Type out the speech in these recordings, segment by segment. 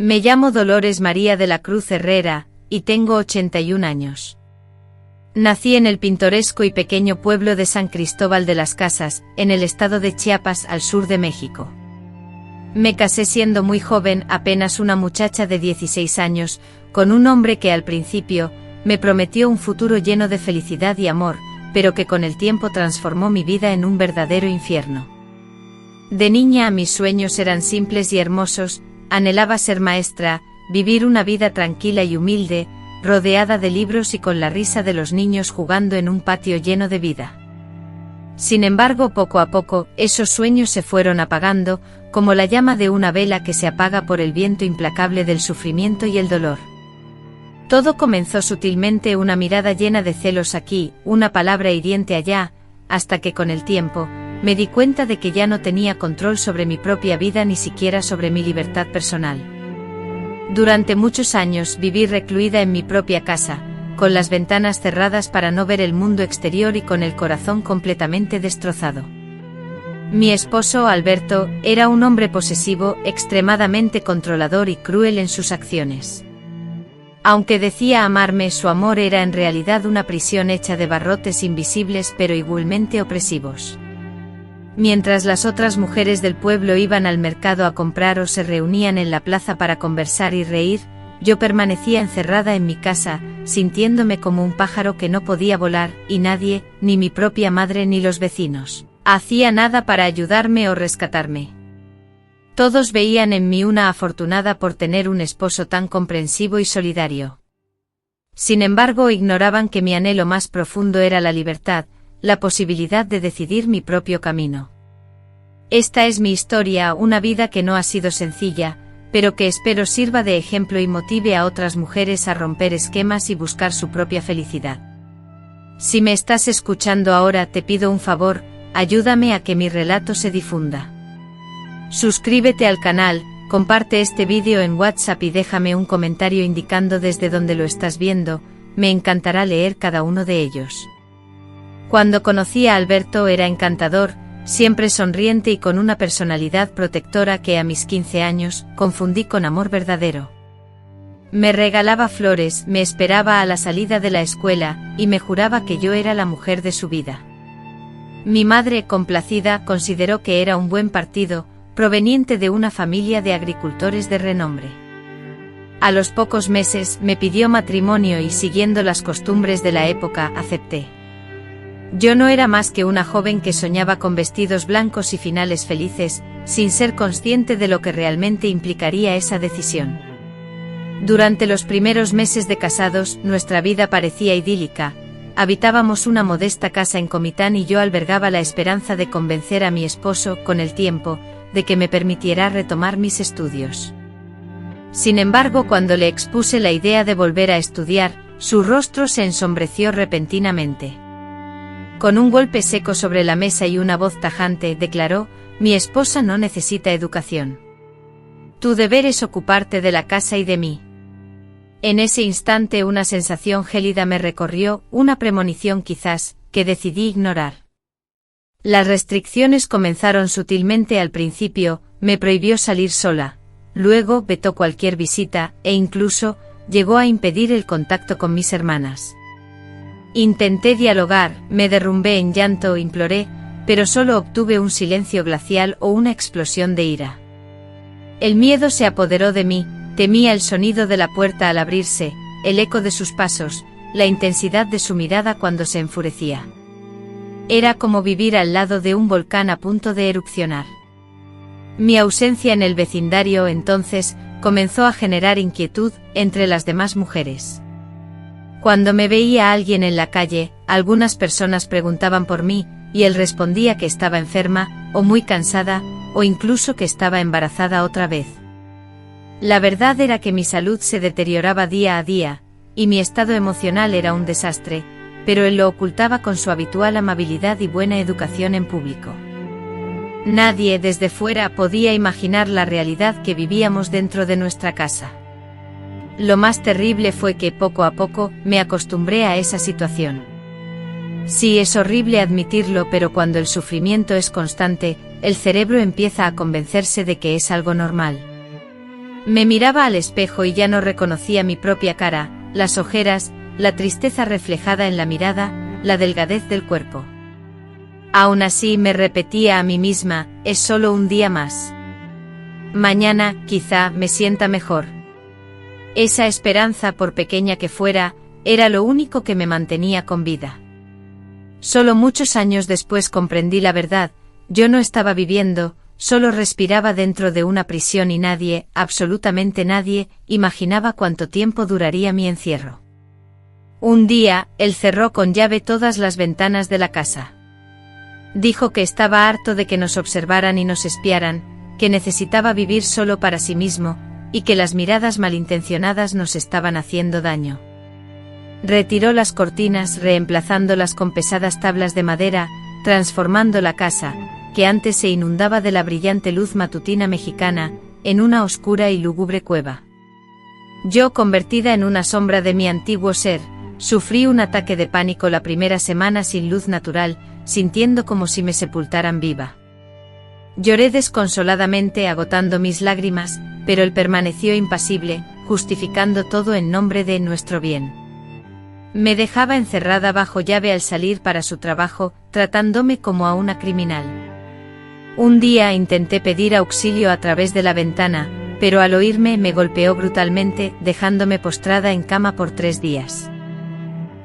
Me llamo Dolores María de la Cruz Herrera, y tengo 81 años. Nací en el pintoresco y pequeño pueblo de San Cristóbal de las Casas, en el estado de Chiapas, al sur de México. Me casé siendo muy joven, apenas una muchacha de 16 años, con un hombre que al principio me prometió un futuro lleno de felicidad y amor, pero que con el tiempo transformó mi vida en un verdadero infierno. De niña mis sueños eran simples y hermosos, anhelaba ser maestra, vivir una vida tranquila y humilde, rodeada de libros y con la risa de los niños jugando en un patio lleno de vida. Sin embargo, poco a poco, esos sueños se fueron apagando, como la llama de una vela que se apaga por el viento implacable del sufrimiento y el dolor. Todo comenzó sutilmente, una mirada llena de celos aquí, una palabra hiriente allá, hasta que con el tiempo, me di cuenta de que ya no tenía control sobre mi propia vida ni siquiera sobre mi libertad personal. Durante muchos años viví recluida en mi propia casa, con las ventanas cerradas para no ver el mundo exterior y con el corazón completamente destrozado. Mi esposo, Alberto, era un hombre posesivo, extremadamente controlador y cruel en sus acciones. Aunque decía amarme, su amor era en realidad una prisión hecha de barrotes invisibles pero igualmente opresivos. Mientras las otras mujeres del pueblo iban al mercado a comprar o se reunían en la plaza para conversar y reír, yo permanecía encerrada en mi casa, sintiéndome como un pájaro que no podía volar, y nadie, ni mi propia madre ni los vecinos, hacía nada para ayudarme o rescatarme. Todos veían en mí una afortunada por tener un esposo tan comprensivo y solidario. Sin embargo, ignoraban que mi anhelo más profundo era la libertad, la posibilidad de decidir mi propio camino. Esta es mi historia, una vida que no ha sido sencilla, pero que espero sirva de ejemplo y motive a otras mujeres a romper esquemas y buscar su propia felicidad. Si me estás escuchando ahora, te pido un favor, ayúdame a que mi relato se difunda. Suscríbete al canal, comparte este vídeo en WhatsApp y déjame un comentario indicando desde dónde lo estás viendo, me encantará leer cada uno de ellos. Cuando conocí a Alberto era encantador, siempre sonriente y con una personalidad protectora que a mis 15 años confundí con amor verdadero. Me regalaba flores, me esperaba a la salida de la escuela, y me juraba que yo era la mujer de su vida. Mi madre, complacida, consideró que era un buen partido, proveniente de una familia de agricultores de renombre. A los pocos meses me pidió matrimonio y, siguiendo las costumbres de la época, acepté. Yo no era más que una joven que soñaba con vestidos blancos y finales felices, sin ser consciente de lo que realmente implicaría esa decisión. Durante los primeros meses de casados, nuestra vida parecía idílica. Habitábamos una modesta casa en Comitán y yo albergaba la esperanza de convencer a mi esposo, con el tiempo, de que me permitiera retomar mis estudios. Sin embargo, cuando le expuse la idea de volver a estudiar, su rostro se ensombreció repentinamente. Con un golpe seco sobre la mesa y una voz tajante, declaró: «Mi esposa no necesita educación. Tu deber es ocuparte de la casa y de mí». En ese instante una sensación gélida me recorrió, una premonición quizás, que decidí ignorar. Las restricciones comenzaron sutilmente al principio, me prohibió salir sola, luego vetó cualquier visita, e incluso llegó a impedir el contacto con mis hermanas. Intenté dialogar, me derrumbé en llanto, imploré, pero solo obtuve un silencio glacial o una explosión de ira. El miedo se apoderó de mí, temía el sonido de la puerta al abrirse, el eco de sus pasos, la intensidad de su mirada cuando se enfurecía. Era como vivir al lado de un volcán a punto de erupcionar. Mi ausencia en el vecindario entonces comenzó a generar inquietud entre las demás mujeres. Cuando me veía a alguien en la calle, algunas personas preguntaban por mí, y él respondía que estaba enferma, o muy cansada, o incluso que estaba embarazada otra vez. La verdad era que mi salud se deterioraba día a día, y mi estado emocional era un desastre, pero él lo ocultaba con su habitual amabilidad y buena educación en público. Nadie desde fuera podía imaginar la realidad que vivíamos dentro de nuestra casa. Lo más terrible fue que poco a poco me acostumbré a esa situación. Sí, es horrible admitirlo, pero cuando el sufrimiento es constante, el cerebro empieza a convencerse de que es algo normal. Me miraba al espejo y ya no reconocía mi propia cara, las ojeras, la tristeza reflejada en la mirada, la delgadez del cuerpo. Aún así me repetía a mí misma, es solo un día más. Mañana, quizá, me sienta mejor. Esa esperanza, por pequeña que fuera, era lo único que me mantenía con vida. Solo muchos años después comprendí la verdad, yo no estaba viviendo, solo respiraba dentro de una prisión y nadie, absolutamente nadie, imaginaba cuánto tiempo duraría mi encierro. Un día, él cerró con llave todas las ventanas de la casa. Dijo que estaba harto de que nos observaran y nos espiaran, que necesitaba vivir solo para sí mismo, y que las miradas malintencionadas nos estaban haciendo daño. Retiró las cortinas reemplazándolas con pesadas tablas de madera, transformando la casa, que antes se inundaba de la brillante luz matutina mexicana, en una oscura y lúgubre cueva. Yo, convertida en una sombra de mi antiguo ser, sufrí un ataque de pánico la primera semana sin luz natural, sintiendo como si me sepultaran viva. Lloré desconsoladamente agotando mis lágrimas, pero él permaneció impasible, justificando todo en nombre de nuestro bien. Me dejaba encerrada bajo llave al salir para su trabajo, tratándome como a una criminal. Un día intenté pedir auxilio a través de la ventana, pero al oírme me golpeó brutalmente, dejándome postrada en cama por 3 días.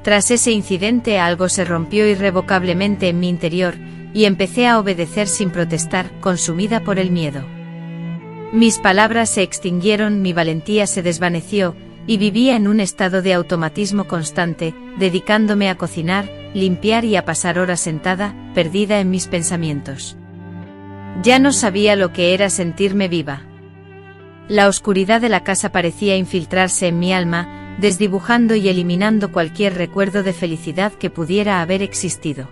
Tras ese incidente algo se rompió irrevocablemente en mi interior, y empecé a obedecer sin protestar, consumida por el miedo. Mis palabras se extinguieron, mi valentía se desvaneció, y vivía en un estado de automatismo constante, dedicándome a cocinar, limpiar y a pasar horas sentada, perdida en mis pensamientos. Ya no sabía lo que era sentirme viva. La oscuridad de la casa parecía infiltrarse en mi alma, desdibujando y eliminando cualquier recuerdo de felicidad que pudiera haber existido.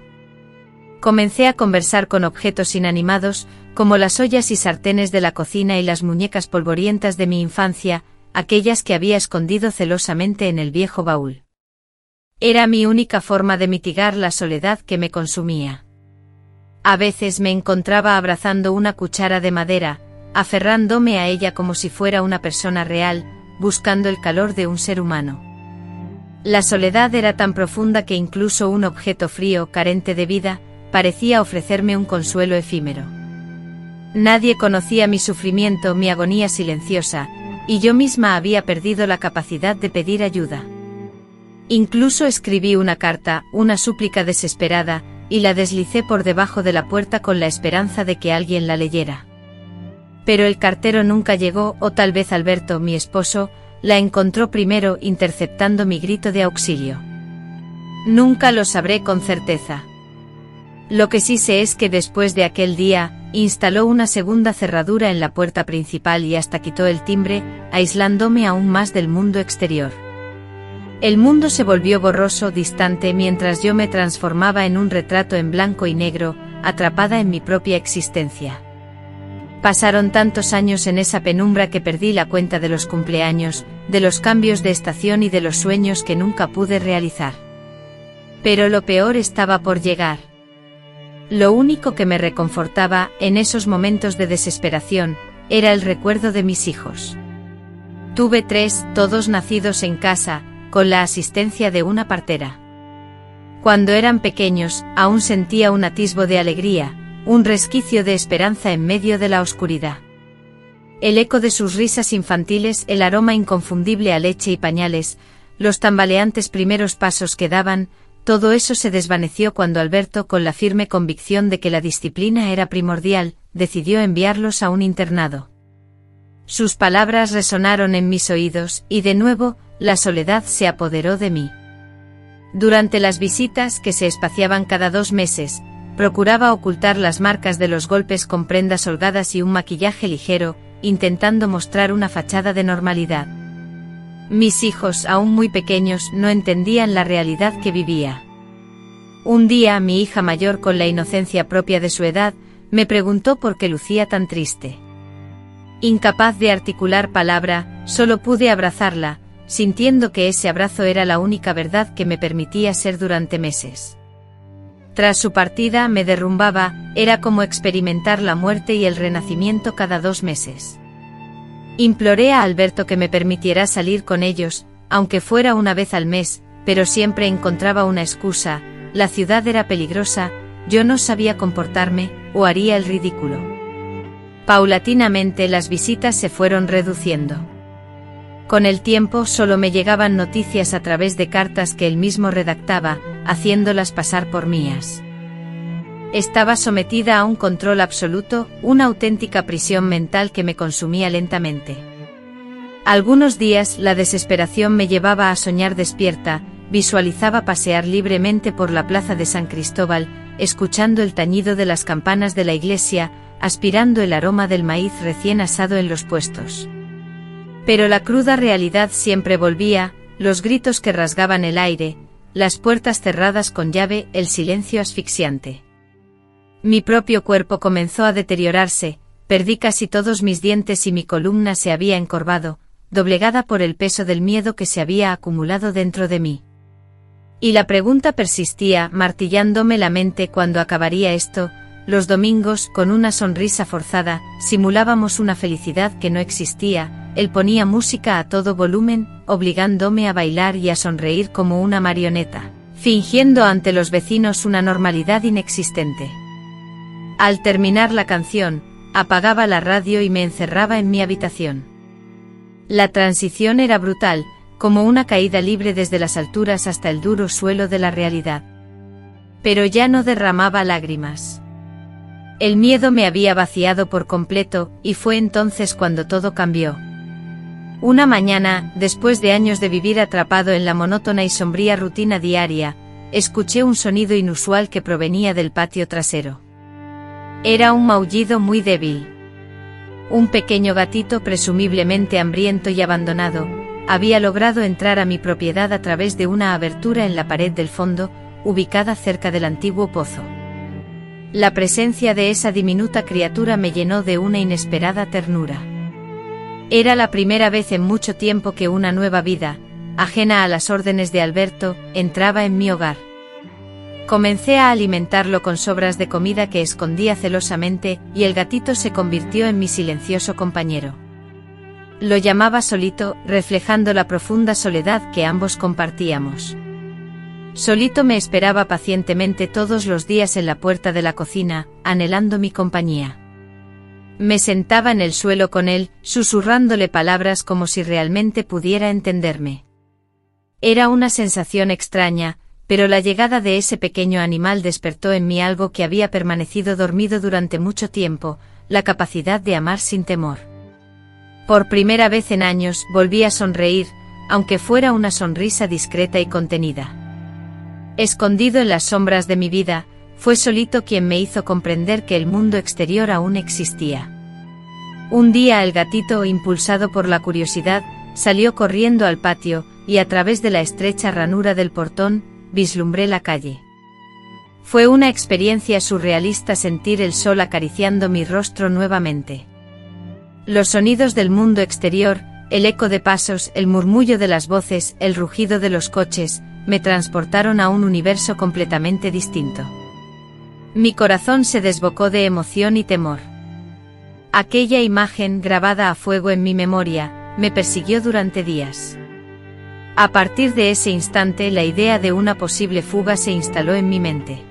Comencé a conversar con objetos inanimados, como las ollas y sartenes de la cocina y las muñecas polvorientas de mi infancia, aquellas que había escondido celosamente en el viejo baúl. Era mi única forma de mitigar la soledad que me consumía. A veces me encontraba abrazando una cuchara de madera, aferrándome a ella como si fuera una persona real, buscando el calor de un ser humano. La soledad era tan profunda que incluso un objeto frío, carente de vida, parecía ofrecerme un consuelo efímero. Nadie conocía mi sufrimiento, mi agonía silenciosa, y yo misma había perdido la capacidad de pedir ayuda. Incluso escribí una carta, una súplica desesperada, y la deslicé por debajo de la puerta con la esperanza de que alguien la leyera. Pero el cartero nunca llegó, o tal vez Alberto, mi esposo, la encontró primero, interceptando mi grito de auxilio. Nunca lo sabré con certeza. Lo que sí sé es que después de aquel día, instaló una segunda cerradura en la puerta principal y hasta quitó el timbre, aislándome aún más del mundo exterior. El mundo se volvió borroso, distante, mientras yo me transformaba en un retrato en blanco y negro, atrapada en mi propia existencia. Pasaron tantos años en esa penumbra que perdí la cuenta de los cumpleaños, de los cambios de estación y de los sueños que nunca pude realizar. Pero lo peor estaba por llegar. Lo único que me reconfortaba, en esos momentos de desesperación, era el recuerdo de mis hijos. Tuve 3, todos nacidos en casa, con la asistencia de una partera. Cuando eran pequeños, aún sentía un atisbo de alegría, un resquicio de esperanza en medio de la oscuridad. El eco de sus risas infantiles, el aroma inconfundible a leche y pañales, los tambaleantes primeros pasos que daban, todo eso se desvaneció cuando Alberto, con la firme convicción de que la disciplina era primordial, decidió enviarlos a un internado. Sus palabras resonaron en mis oídos, y de nuevo, la soledad se apoderó de mí. Durante las visitas, que se espaciaban cada 2 meses, procuraba ocultar las marcas de los golpes con prendas holgadas y un maquillaje ligero, intentando mostrar una fachada de normalidad. Mis hijos, aún muy pequeños, no entendían la realidad que vivía. Un día mi hija mayor, con la inocencia propia de su edad, me preguntó por qué lucía tan triste. Incapaz de articular palabra, solo pude abrazarla, sintiendo que ese abrazo era la única verdad que me permitía ser durante meses. Tras su partida me derrumbaba, era como experimentar la muerte y el renacimiento cada 2 meses. Imploré a Alberto que me permitiera salir con ellos, aunque fuera una vez al mes, pero siempre encontraba una excusa: la ciudad era peligrosa, yo no sabía comportarme, o haría el ridículo. Paulatinamente las visitas se fueron reduciendo. Con el tiempo solo me llegaban noticias a través de cartas que él mismo redactaba, haciéndolas pasar por mías. Estaba sometida a un control absoluto, una auténtica prisión mental que me consumía lentamente. Algunos días la desesperación me llevaba a soñar despierta, visualizaba pasear libremente por la plaza de San Cristóbal, escuchando el tañido de las campanas de la iglesia, aspirando el aroma del maíz recién asado en los puestos. Pero la cruda realidad siempre volvía: los gritos que rasgaban el aire, las puertas cerradas con llave, el silencio asfixiante. Mi propio cuerpo comenzó a deteriorarse, perdí casi todos mis dientes y mi columna se había encorvado, doblegada por el peso del miedo que se había acumulado dentro de mí. Y la pregunta persistía, martillándome la mente: ¿cuándo acabaría esto? Los domingos, con una sonrisa forzada, simulábamos una felicidad que no existía. Él ponía música a todo volumen, obligándome a bailar y a sonreír como una marioneta, fingiendo ante los vecinos una normalidad inexistente. Al terminar la canción, apagaba la radio y me encerraba en mi habitación. La transición era brutal, como una caída libre desde las alturas hasta el duro suelo de la realidad. Pero ya no derramaba lágrimas. El miedo me había vaciado por completo, y fue entonces cuando todo cambió. Una mañana, después de años de vivir atrapado en la monótona y sombría rutina diaria, escuché un sonido inusual que provenía del patio trasero. Era un maullido muy débil. Un pequeño gatito, presumiblemente hambriento y abandonado, había logrado entrar a mi propiedad a través de una abertura en la pared del fondo, ubicada cerca del antiguo pozo. La presencia de esa diminuta criatura me llenó de una inesperada ternura. Era la primera vez en mucho tiempo que una nueva vida, ajena a las órdenes de Alberto, entraba en mi hogar. Comencé a alimentarlo con sobras de comida que escondía celosamente, y el gatito se convirtió en mi silencioso compañero. Lo llamaba Solito, reflejando la profunda soledad que ambos compartíamos. Solito me esperaba pacientemente todos los días en la puerta de la cocina, anhelando mi compañía. Me sentaba en el suelo con él, susurrándole palabras como si realmente pudiera entenderme. Era una sensación extraña, pero la llegada de ese pequeño animal despertó en mí algo que había permanecido dormido durante mucho tiempo: la capacidad de amar sin temor. Por primera vez en años volví a sonreír, aunque fuera una sonrisa discreta y contenida. Escondido en las sombras de mi vida, fue Solito quien me hizo comprender que el mundo exterior aún existía. Un día el gatito, impulsado por la curiosidad, salió corriendo al patio, y a través de la estrecha ranura del portón, vislumbré la calle. Fue una experiencia surrealista sentir el sol acariciando mi rostro nuevamente. Los sonidos del mundo exterior, el eco de pasos, el murmullo de las voces, el rugido de los coches, me transportaron a un universo completamente distinto. Mi corazón se desbocó de emoción y temor. Aquella imagen, grabada a fuego en mi memoria, me persiguió durante días. A partir de ese instante, la idea de una posible fuga se instaló en mi mente.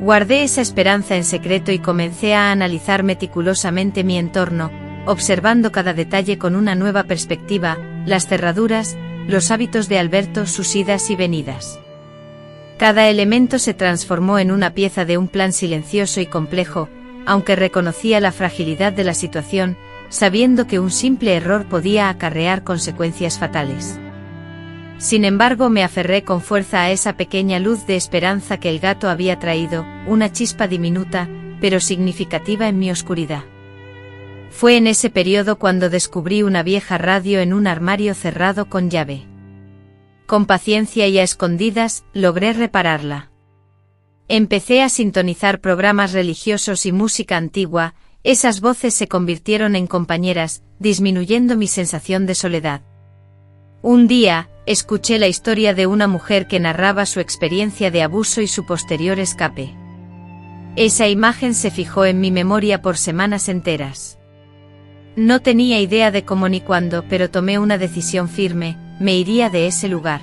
Guardé esa esperanza en secreto y comencé a analizar meticulosamente mi entorno, observando cada detalle con una nueva perspectiva: las cerraduras, los hábitos de Alberto, sus idas y venidas. Cada elemento se transformó en una pieza de un plan silencioso y complejo, aunque reconocía la fragilidad de la situación, sabiendo que un simple error podía acarrear consecuencias fatales. Sin embargo, me aferré con fuerza a esa pequeña luz de esperanza que el gato había traído, una chispa diminuta, pero significativa en mi oscuridad. Fue en ese periodo cuando descubrí una vieja radio en un armario cerrado con llave. Con paciencia y a escondidas, logré repararla. Empecé a sintonizar programas religiosos y música antigua. Esas voces se convirtieron en compañeras, disminuyendo mi sensación de soledad. Un día, escuché la historia de una mujer que narraba su experiencia de abuso y su posterior escape. Esa imagen se fijó en mi memoria por semanas enteras. No tenía idea de cómo ni cuándo, pero tomé una decisión firme: me iría de ese lugar.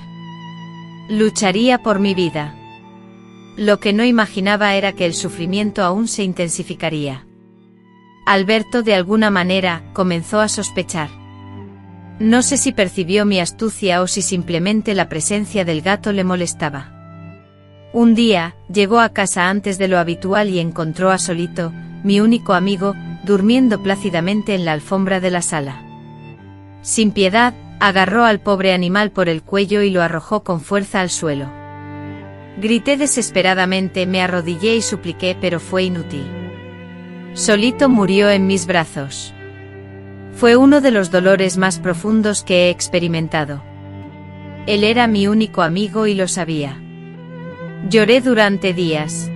Lucharía por mi vida. Lo que no imaginaba era que el sufrimiento aún se intensificaría. Alberto, de alguna manera, comenzó a sospechar. No sé si percibió mi astucia o si simplemente la presencia del gato le molestaba. Un día, llegó a casa antes de lo habitual y encontró a Solito, mi único amigo, durmiendo plácidamente en la alfombra de la sala. Sin piedad, agarró al pobre animal por el cuello y lo arrojó con fuerza al suelo. Grité desesperadamente, me arrodillé y supliqué, pero fue inútil. Solito murió en mis brazos. Fue uno de los dolores más profundos que he experimentado. Él era mi único amigo y lo sabía. Lloré durante días.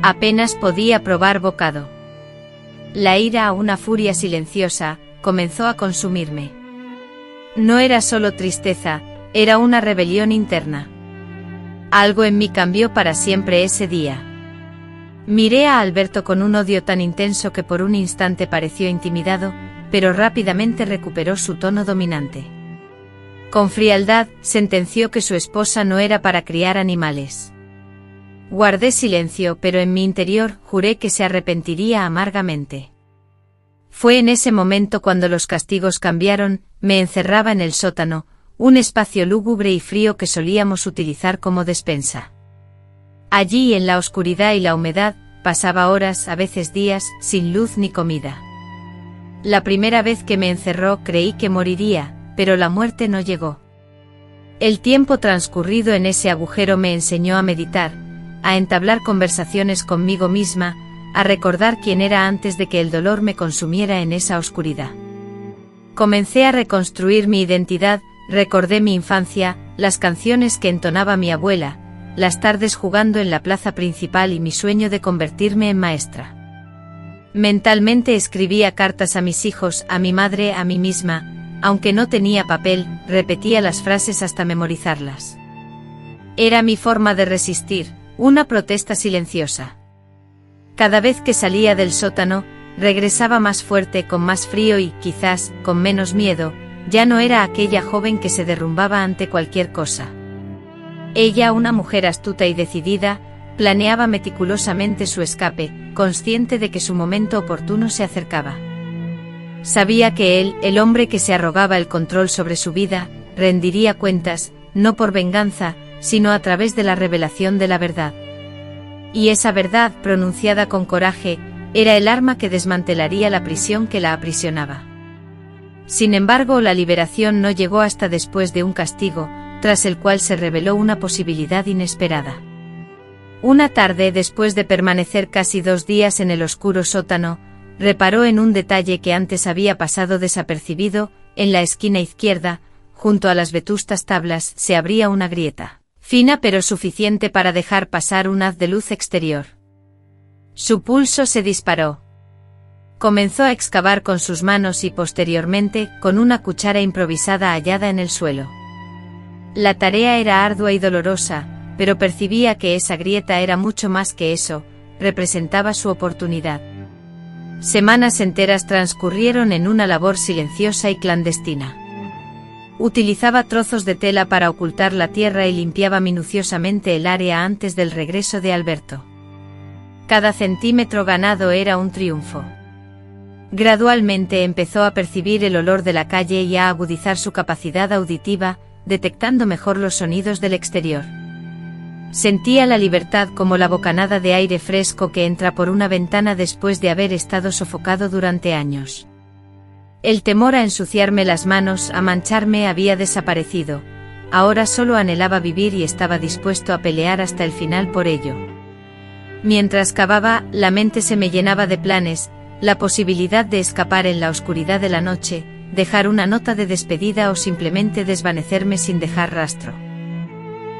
Apenas podía probar bocado. La ira, una furia silenciosa, comenzó a consumirme. No era solo tristeza, era una rebelión interna. Algo en mí cambió para siempre ese día. Miré a Alberto con un odio tan intenso que por un instante pareció intimidado, pero rápidamente recuperó su tono dominante. Con frialdad, sentenció que su esposa no era para criar animales. Guardé silencio, pero en mi interior juré que se arrepentiría amargamente. Fue en ese momento cuando los castigos cambiaron. Me encerraba en el sótano, un espacio lúgubre y frío que solíamos utilizar como despensa. Allí, en la oscuridad y la humedad, pasaba horas, a veces días, sin luz ni comida. La primera vez que me encerró creí que moriría, pero la muerte no llegó. El tiempo transcurrido en ese agujero me enseñó a meditar, a entablar conversaciones conmigo misma, a recordar quién era antes de que el dolor me consumiera en esa oscuridad. Comencé a reconstruir mi identidad, recordé mi infancia, las canciones que entonaba mi abuela, las tardes jugando en la plaza principal y mi sueño de convertirme en maestra. Mentalmente escribía cartas a mis hijos, a mi madre, a mí misma, aunque no tenía papel, repetía las frases hasta memorizarlas. Era mi forma de resistir, una protesta silenciosa. Cada vez que salía del sótano, regresaba más fuerte, con más frío y, quizás, con menos miedo. Ya no era aquella joven que se derrumbaba ante cualquier cosa. Ella, una mujer astuta y decidida, planeaba meticulosamente su escape, consciente de que su momento oportuno se acercaba. Sabía que él, el hombre que se arrogaba el control sobre su vida, rendiría cuentas, no por venganza, sino a través de la revelación de la verdad. Y esa verdad, pronunciada con coraje, era el arma que desmantelaría la prisión que la aprisionaba. Sin embargo, la liberación no llegó hasta después de un castigo, tras el cual se reveló una posibilidad inesperada. Una tarde, después de permanecer casi 2 días en el oscuro sótano, reparó en un detalle que antes había pasado desapercibido. En la esquina izquierda, junto a las vetustas tablas, se abría una grieta, fina pero suficiente para dejar pasar un haz de luz exterior. Su pulso se disparó. Comenzó a excavar con sus manos y posteriormente, con una cuchara improvisada hallada en el suelo. La tarea era ardua y dolorosa, pero percibía que esa grieta era mucho más que eso, representaba su oportunidad. Semanas enteras transcurrieron en una labor silenciosa y clandestina. Utilizaba trozos de tela para ocultar la tierra y limpiaba minuciosamente el área antes del regreso de Alberto. Cada centímetro ganado era un triunfo. Gradualmente empezó a percibir el olor de la calle y a agudizar su capacidad auditiva, detectando mejor los sonidos del exterior. Sentía la libertad como la bocanada de aire fresco que entra por una ventana después de haber estado sofocado durante años. El temor a ensuciarme las manos, a mancharme, había desaparecido. Ahora solo anhelaba vivir y estaba dispuesto a pelear hasta el final por ello. Mientras cavaba, la mente se me llenaba de planes, la posibilidad de escapar en la oscuridad de la noche, dejar una nota de despedida o simplemente desvanecerme sin dejar rastro.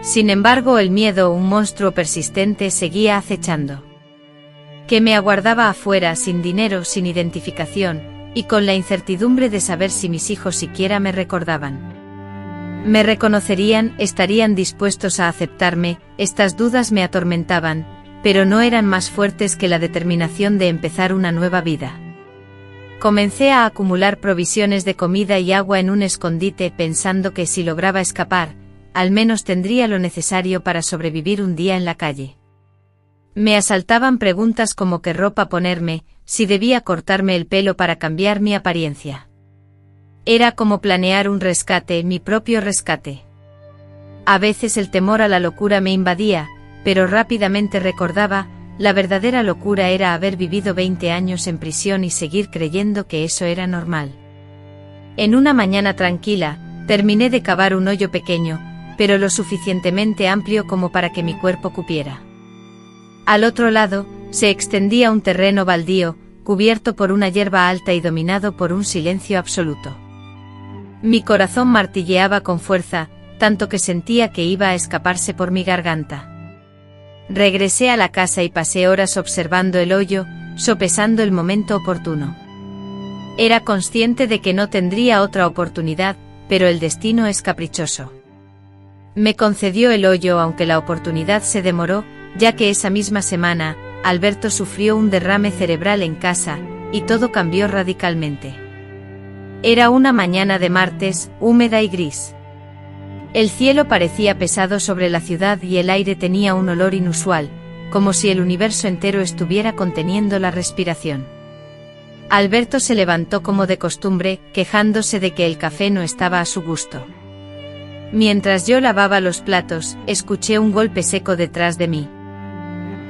Sin embargo, el miedo, un monstruo persistente, seguía acechando. Que me aguardaba afuera, sin dinero, sin identificación, y con la incertidumbre de saber si mis hijos siquiera me recordaban. ¿Me reconocerían? ¿Estarían dispuestos a aceptarme? Estas dudas me atormentaban, pero no eran más fuertes que la determinación de empezar una nueva vida. Comencé a acumular provisiones de comida y agua en un escondite pensando que si lograba escapar, al menos tendría lo necesario para sobrevivir un día en la calle. Me asaltaban preguntas como qué ropa ponerme, si debía cortarme el pelo para cambiar mi apariencia. Era como planear un rescate, mi propio rescate. A veces el temor a la locura me invadía, pero rápidamente recordaba, la verdadera locura era haber vivido 20 años en prisión y seguir creyendo que eso era normal. En una mañana tranquila, terminé de cavar un hoyo pequeño, pero lo suficientemente amplio como para que mi cuerpo cupiera. Al otro lado, se extendía un terreno baldío, cubierto por una hierba alta y dominado por un silencio absoluto. Mi corazón martilleaba con fuerza, tanto que sentía que iba a escaparse por mi garganta. Regresé a la casa y pasé horas observando el hoyo, sopesando el momento oportuno. Era consciente de que no tendría otra oportunidad, pero el destino es caprichoso. Me concedió el hoyo aunque la oportunidad se demoró, ya que esa misma semana, Alberto sufrió un derrame cerebral en casa, y todo cambió radicalmente. Era una mañana de martes, húmeda y gris. El cielo parecía pesado sobre la ciudad y el aire tenía un olor inusual, como si el universo entero estuviera conteniendo la respiración. Alberto se levantó como de costumbre, quejándose de que el café no estaba a su gusto. Mientras yo lavaba los platos, escuché un golpe seco detrás de mí.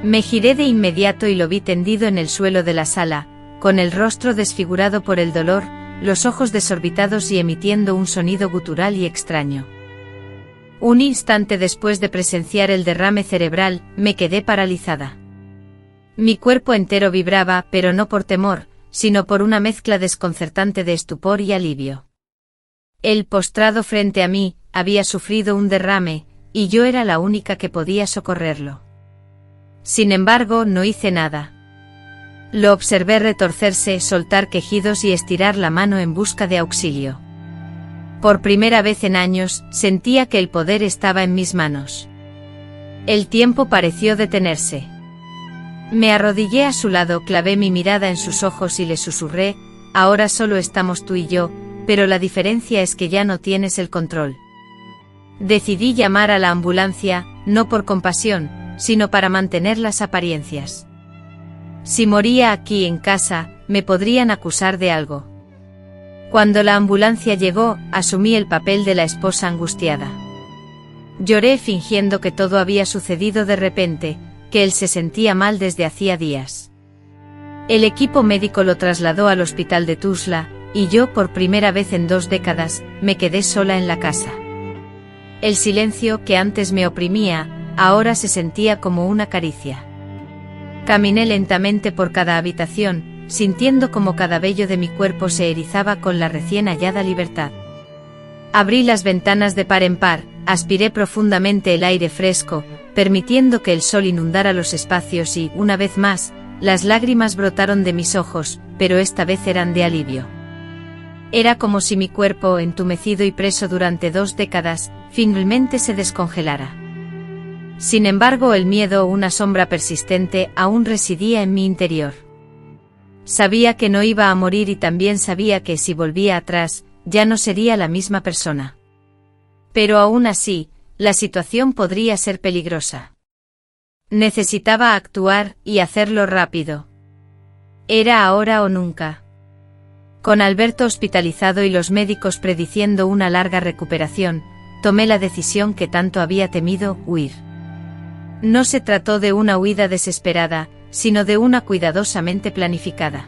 Me giré de inmediato y lo vi tendido en el suelo de la sala, con el rostro desfigurado por el dolor, los ojos desorbitados y emitiendo un sonido gutural y extraño. Un instante después de presenciar el derrame cerebral, me quedé paralizada. Mi cuerpo entero vibraba, pero no por temor, sino por una mezcla desconcertante de estupor y alivio. Él postrado frente a mí, había sufrido un derrame, y yo era la única que podía socorrerlo. Sin embargo, no hice nada. Lo observé retorcerse, soltar quejidos y estirar la mano en busca de auxilio. Por primera vez en años, sentía que el poder estaba en mis manos. El tiempo pareció detenerse. Me arrodillé a su lado, clavé mi mirada en sus ojos y le susurré, ahora solo estamos tú y yo, pero la diferencia es que ya no tienes el control. Decidí llamar a la ambulancia, no por compasión, sino para mantener las apariencias. Si moría aquí en casa, me podrían acusar de algo. Cuando la ambulancia llegó, asumí el papel de la esposa angustiada. Lloré fingiendo que todo había sucedido de repente, que él se sentía mal desde hacía días. El equipo médico lo trasladó al hospital de Tuzla, y yo, por primera vez en 2 décadas, me quedé sola en la casa. El silencio que antes me oprimía, ahora se sentía como una caricia. Caminé lentamente por cada habitación, sintiendo como cada vello de mi cuerpo se erizaba con la recién hallada libertad. Abrí las ventanas de par en par, aspiré profundamente el aire fresco, permitiendo que el sol inundara los espacios y, una vez más, las lágrimas brotaron de mis ojos, pero esta vez eran de alivio. Era como si mi cuerpo, entumecido y preso durante 2 décadas, finalmente se descongelara. Sin embargo, el miedo, una sombra persistente, aún residía en mi interior. Sabía que no iba a morir y también sabía que si volvía atrás, ya no sería la misma persona. Pero aún así, la situación podría ser peligrosa. Necesitaba actuar, y hacerlo rápido. Era ahora o nunca. Con Alberto hospitalizado y los médicos prediciendo una larga recuperación, tomé la decisión que tanto había temido, huir. No se trató de una huida desesperada, sino de una cuidadosamente planificada.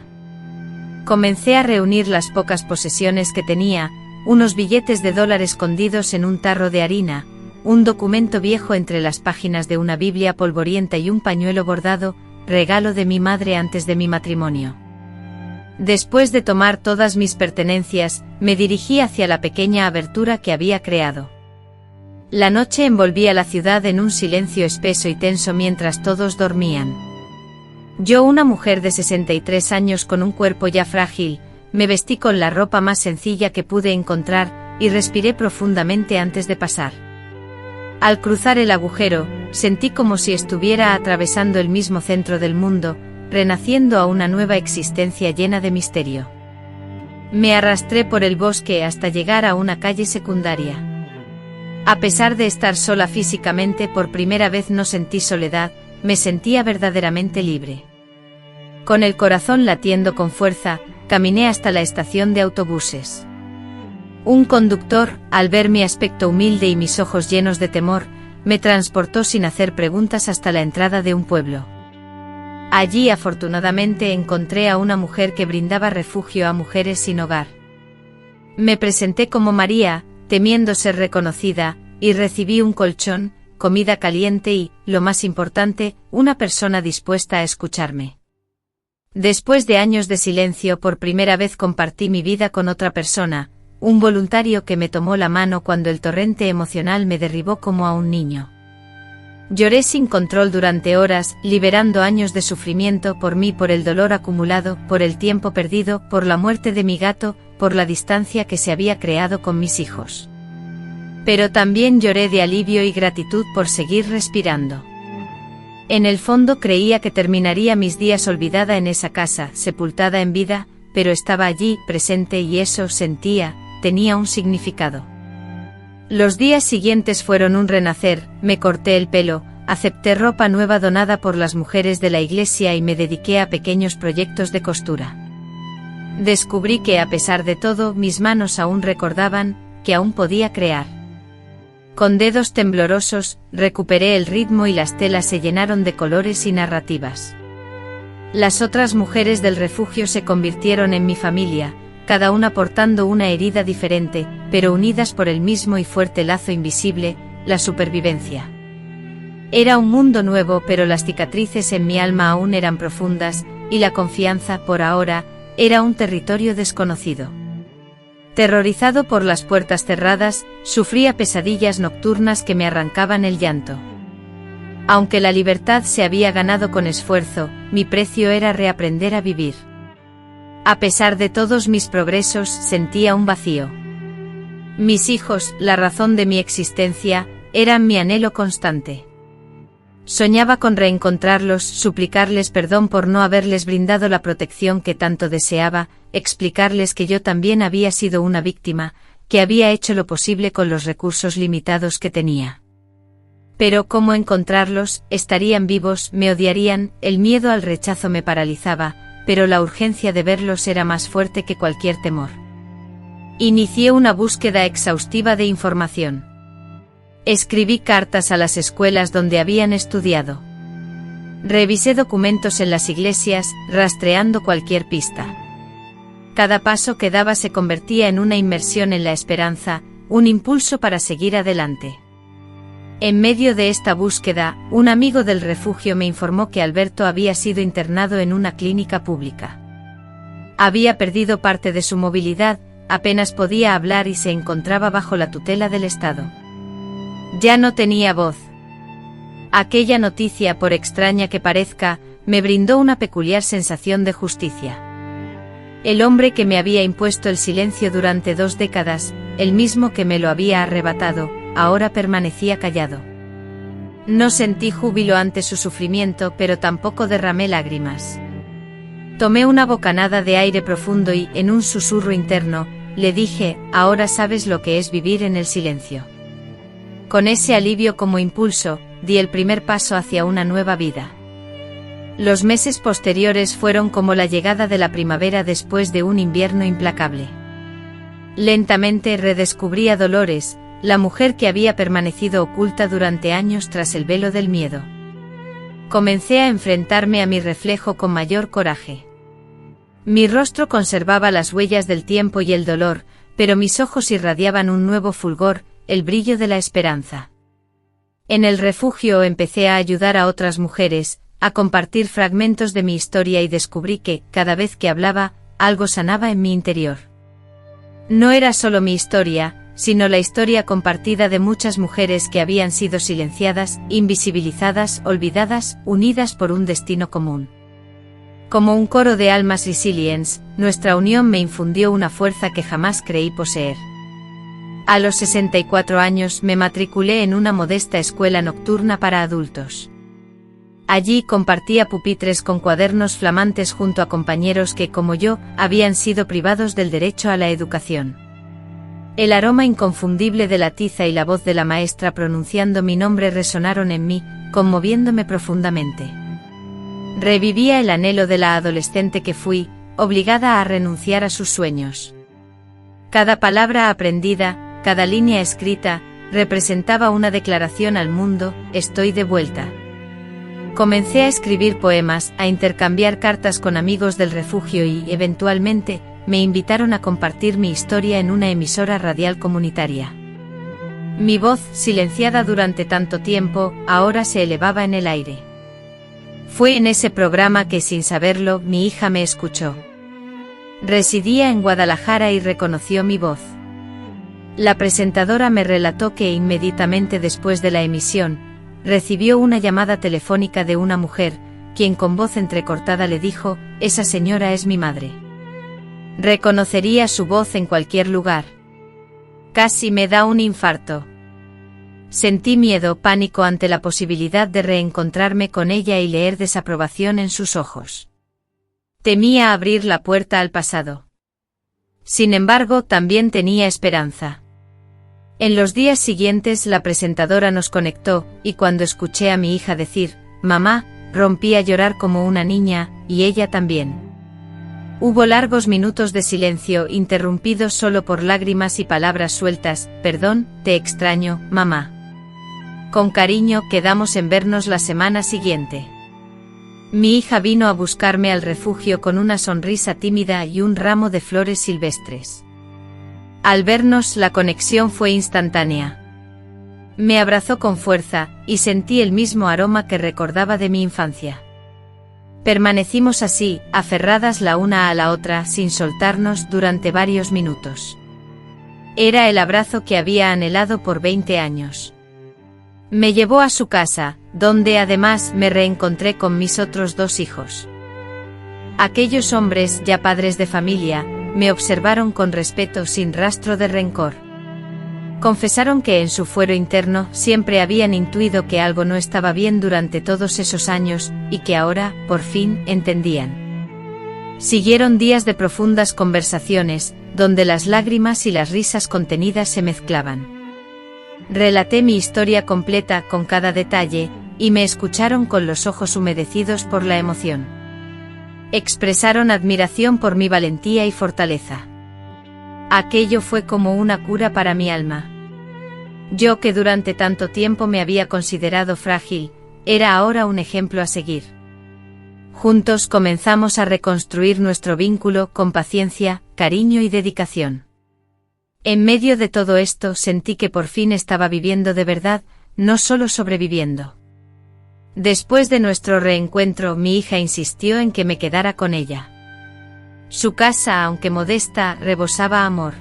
Comencé a reunir las pocas posesiones que tenía, unos billetes de $1 escondidos en un tarro de harina, un documento viejo entre las páginas de una Biblia polvorienta y un pañuelo bordado, regalo de mi madre antes de mi matrimonio. Después de tomar todas mis pertenencias, me dirigí hacia la pequeña abertura que había creado. La noche envolvía la ciudad en un silencio espeso y tenso mientras todos dormían. Yo, una mujer de 63 años con un cuerpo ya frágil, me vestí con la ropa más sencilla que pude encontrar, y respiré profundamente antes de pasar. Al cruzar el agujero, sentí como si estuviera atravesando el mismo centro del mundo, renaciendo a una nueva existencia llena de misterio. Me arrastré por el bosque hasta llegar a una calle secundaria. A pesar de estar sola físicamente, por primera vez no sentí soledad, me sentía verdaderamente libre. Con el corazón latiendo con fuerza, caminé hasta la estación de autobuses. Un conductor, al ver mi aspecto humilde y mis ojos llenos de temor, me transportó sin hacer preguntas hasta la entrada de un pueblo. Allí afortunadamente encontré a una mujer que brindaba refugio a mujeres sin hogar. Me presenté como María, temiendo ser reconocida, y recibí un colchón, comida caliente y, lo más importante, una persona dispuesta a escucharme. Después de años de silencio, por primera vez compartí mi vida con otra persona, un voluntario que me tomó la mano cuando el torrente emocional me derribó como a un niño. Lloré sin control durante horas, liberando años de sufrimiento por mí, por el dolor acumulado, por el tiempo perdido, por la muerte de mi gato, por la distancia que se había creado con mis hijos. Pero también lloré de alivio y gratitud por seguir respirando. En el fondo creía que terminaría mis días olvidada en esa casa, sepultada en vida, pero estaba allí, presente, y eso sentía, tenía un significado. Los días siguientes fueron un renacer. Me corté el pelo, acepté ropa nueva donada por las mujeres de la iglesia y me dediqué a pequeños proyectos de costura. Descubrí que a pesar de todo mis manos aún recordaban, que aún podía crear. Con dedos temblorosos, recuperé el ritmo y las telas se llenaron de colores y narrativas. Las otras mujeres del refugio se convirtieron en mi familia, cada una portando una herida diferente, pero unidas por el mismo y fuerte lazo invisible, la supervivencia. Era un mundo nuevo, pero las cicatrices en mi alma aún eran profundas, y la confianza, por ahora, era un territorio desconocido. Terrorizado por las puertas cerradas, sufría pesadillas nocturnas que me arrancaban el llanto. Aunque la libertad se había ganado con esfuerzo, mi precio era reaprender a vivir. A pesar de todos mis progresos, sentía un vacío. Mis hijos, la razón de mi existencia, eran mi anhelo constante. Soñaba con reencontrarlos, suplicarles perdón por no haberles brindado la protección que tanto deseaba, explicarles que yo también había sido una víctima, que había hecho lo posible con los recursos limitados que tenía. Pero ¿cómo encontrarlos? Estarían vivos, me odiarían, el miedo al rechazo me paralizaba, pero la urgencia de verlos era más fuerte que cualquier temor. Inicié una búsqueda exhaustiva de información. Escribí cartas a las escuelas donde habían estudiado. Revisé documentos en las iglesias, rastreando cualquier pista. Cada paso que daba se convertía en una inmersión en la esperanza, un impulso para seguir adelante. En medio de esta búsqueda, un amigo del refugio me informó que Alberto había sido internado en una clínica pública. Había perdido parte de su movilidad, apenas podía hablar y se encontraba bajo la tutela del Estado. Ya no tenía voz. Aquella noticia, por extraña que parezca, me brindó una peculiar sensación de justicia. El hombre que me había impuesto el silencio durante 2 décadas, el mismo que me lo había arrebatado, ahora permanecía callado. No sentí júbilo ante su sufrimiento, pero tampoco derramé lágrimas. Tomé una bocanada de aire profundo y, en un susurro interno, le dije: ahora sabes lo que es vivir en el silencio. Con ese alivio como impulso, di el primer paso hacia una nueva vida. Los meses posteriores fueron como la llegada de la primavera después de un invierno implacable. Lentamente redescubrí a Dolores, la mujer que había permanecido oculta durante años tras el velo del miedo. Comencé a enfrentarme a mi reflejo con mayor coraje. Mi rostro conservaba las huellas del tiempo y el dolor, pero mis ojos irradiaban un nuevo fulgor, el brillo de la esperanza. En el refugio empecé a ayudar a otras mujeres, a compartir fragmentos de mi historia y descubrí que, cada vez que hablaba, algo sanaba en mi interior. No era solo mi historia, sino la historia compartida de muchas mujeres que habían sido silenciadas, invisibilizadas, olvidadas, unidas por un destino común. Como un coro de almas resilientes, nuestra unión me infundió una fuerza que jamás creí poseer. A los 64 años me matriculé en una modesta escuela nocturna para adultos. Allí compartía pupitres con cuadernos flamantes junto a compañeros que, como yo, habían sido privados del derecho a la educación. El aroma inconfundible de la tiza y la voz de la maestra pronunciando mi nombre resonaron en mí, conmoviéndome profundamente. Revivía el anhelo de la adolescente que fui, obligada a renunciar a sus sueños. Cada palabra aprendida, cada línea escrita, representaba una declaración al mundo: estoy de vuelta. Comencé a escribir poemas, a intercambiar cartas con amigos del refugio y, eventualmente, me invitaron a compartir mi historia en una emisora radial comunitaria. Mi voz, silenciada durante tanto tiempo, ahora se elevaba en el aire. Fue en ese programa que, sin saberlo, mi hija me escuchó. Residía en Guadalajara y reconoció mi voz. La presentadora me relató que inmediatamente después de la emisión, recibió una llamada telefónica de una mujer, quien con voz entrecortada le dijo: esa señora es mi madre. Reconocería su voz en cualquier lugar. Casi me da un infarto. Sentí miedo, pánico ante la posibilidad de reencontrarme con ella y leer desaprobación en sus ojos. Temía abrir la puerta al pasado. Sin embargo, también tenía esperanza. En los días siguientes la presentadora nos conectó, y cuando escuché a mi hija decir, «Mamá», rompí a llorar como una niña, y ella también. Hubo largos minutos de silencio, interrumpidos solo por lágrimas y palabras sueltas: «Perdón, te extraño, mamá». Con cariño quedamos en vernos la semana siguiente. Mi hija vino a buscarme al refugio con una sonrisa tímida y un ramo de flores silvestres. Al vernos, la conexión fue instantánea. Me abrazó con fuerza, y sentí el mismo aroma que recordaba de mi infancia. Permanecimos así, aferradas la una a la otra, sin soltarnos, durante varios minutos. Era el abrazo que había anhelado por 20 años. Me llevó a su casa, donde además me reencontré con mis otros 2 hijos. Aquellos hombres, ya padres de familia, me observaron con respeto, sin rastro de rencor. Confesaron que en su fuero interno siempre habían intuido que algo no estaba bien durante todos esos años, y que ahora, por fin, entendían. Siguieron días de profundas conversaciones, donde las lágrimas y las risas contenidas se mezclaban. Relaté mi historia completa, con cada detalle, y me escucharon con los ojos humedecidos por la emoción. Expresaron admiración por mi valentía y fortaleza. Aquello fue como una cura para mi alma. Yo, que durante tanto tiempo me había considerado frágil, era ahora un ejemplo a seguir. Juntos comenzamos a reconstruir nuestro vínculo con paciencia, cariño y dedicación. En medio de todo esto sentí que por fin estaba viviendo de verdad, no solo sobreviviendo. Después de nuestro reencuentro, mi hija insistió en que me quedara con ella. Su casa, aunque modesta, rebosaba amor.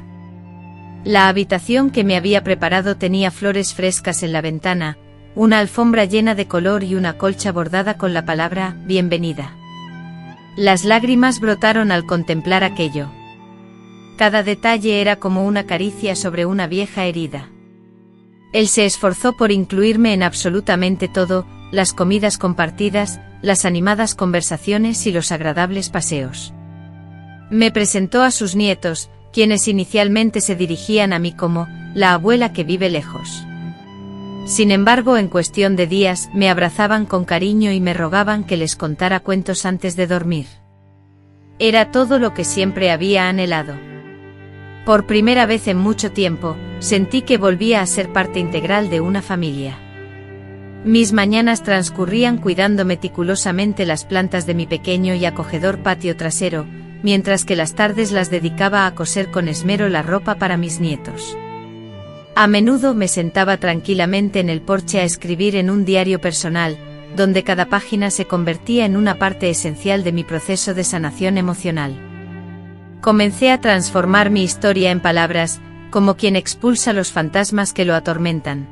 La habitación que me había preparado tenía flores frescas en la ventana, una alfombra llena de color y una colcha bordada con la palabra «Bienvenida». Las lágrimas brotaron al contemplar aquello. Cada detalle era como una caricia sobre una vieja herida. Él se esforzó por incluirme en absolutamente todo: las comidas compartidas, las animadas conversaciones y los agradables paseos. Me presentó a sus nietos, quienes inicialmente se dirigían a mí como la abuela que vive lejos. Sin embargo, en cuestión de días, me abrazaban con cariño y me rogaban que les contara cuentos antes de dormir. Era todo lo que siempre había anhelado. Por primera vez en mucho tiempo, sentí que volvía a ser parte integral de una familia. Mis mañanas transcurrían cuidando meticulosamente las plantas de mi pequeño y acogedor patio trasero, mientras que las tardes las dedicaba a coser con esmero la ropa para mis nietos. A menudo me sentaba tranquilamente en el porche a escribir en un diario personal, donde cada página se convertía en una parte esencial de mi proceso de sanación emocional. Comencé a transformar mi historia en palabras, como quien expulsa los fantasmas que lo atormentan.